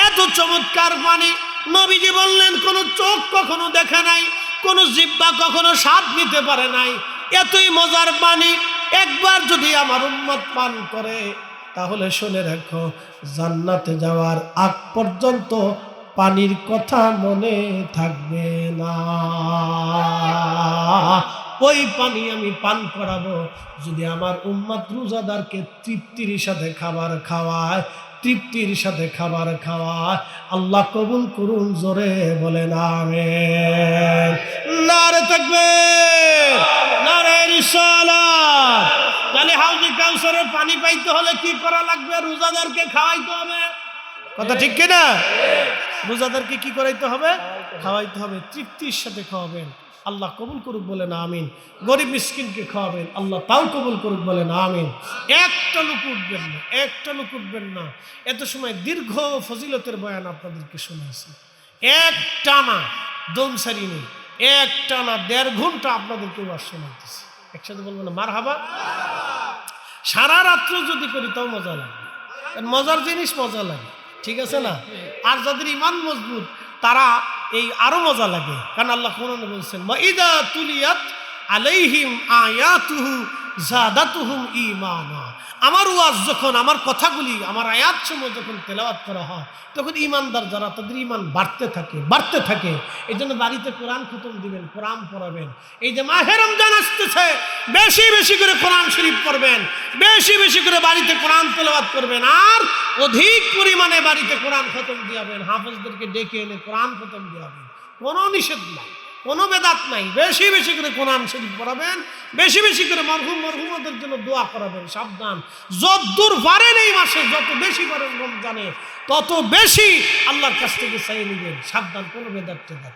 এত চমৎকার পানি। নবীজি বললেন কোন চোখ কখনো দেখে নাই, কোন জিহ্বা কখনো স্বাদ নিতে পারে নাই, এতই মজার পানি। একবার যদি আমার উম্মত পান করে তাহলে শুনে রাখো, জান্নাতে যাওয়ার আগ পর্যন্ত পানির কথা মনে থাকবে না। ওই পানি আমি পান করাবো যদি আমার উম্মত রোজাদারকে তৃপ্তির সাথে খাবার খাওয়ায়, তৃপ্তির সাথে খাবার খাওয়ায়। আল্লাহ কবুল করুন, জোরে বলেন আমিন। নারে তাকবীর, নারে রিসালাত। তাহলে হাউজে কাউসারের পানি পাইতে হলে কি করা লাগবে? রোজাদারকে খাওয়াইতে হবে। কথা ঠিক কিনা? রোজাদারকে কি করাইতে হবে? খাওয়াইতে হবে। তৃপ্তির সাথে খাওয়াবেন, আল্লাহ কবুল করুক বলেন আমিন। গরিব মিসকিনকে খাওয়াবেন, আল্লাহ তাও কবুল করুক বলেন আমিন। একটা লোক উঠবেন না, একটা লোক উঠবেন না। এত সময় দীর্ঘ ফজিলতের বয়ান আপনাদেরকে শোনাইছি, একটানা দম সারি নেই, একটানা 1.5 ঘন্টা আপনাদেরকে ওয়াজ শোনাইতেছি। একসাথে বলবো না মারহাবা? সারা রাত্র যদি করি তাও মজা লাগে, মজার জিনিস মজা লাগে, ঠিক আছে না? আর যাদের ইমান মজবুত তারা এই আরো মজা লাগে, কারণ আল্লাহ কোরআনে বলছেন ওয়াইদা তুলিয়াত আলাইহিম আয়াতুহু যাদাতুহুম ঈমানা। আমার ওয়াজ যখন, আমার কথাগুলি, আমার আয়াতসমূহ যখন তেলাওয়াত করা হয় তখন ইমানদার যারা তাদের ইমান বাড়তে থাকে, বাড়তে থাকে। এই জন্য বাড়িতে কোরআন খতম দিবেন, কোরআন পড়াবেন। এই যে মাহে রমজান আসতেছে, বেশি বেশি করে কোরআন শরীফ পড়বেন, বেশি বেশি করে বাড়িতে কোরআন তেলাওয়াত করবেন, আর অধিক পরিমাণে বাড়িতে কোরআন খতম দিয়াবেন। হাফেজদেরকে ডেকে এনে কোরআন খতম দিয়াবেন, কোনো নিষেধ নাই, কোনো বেদাত নাই। বেশি বেশি করে কোরআন শরীফ পড়াবেন, বেশি বেশি করে মরহুম মরহুমাদের জন্য দোয়া করাবেন। সাবধান, যতদূর পারেন এই মাসে, যত বেশি পারেন রমজানে তত বেশি আল্লাহর কাছ থেকে চাইয়ে নেবেন। সাবধান, কোনো বেদাত টেদাত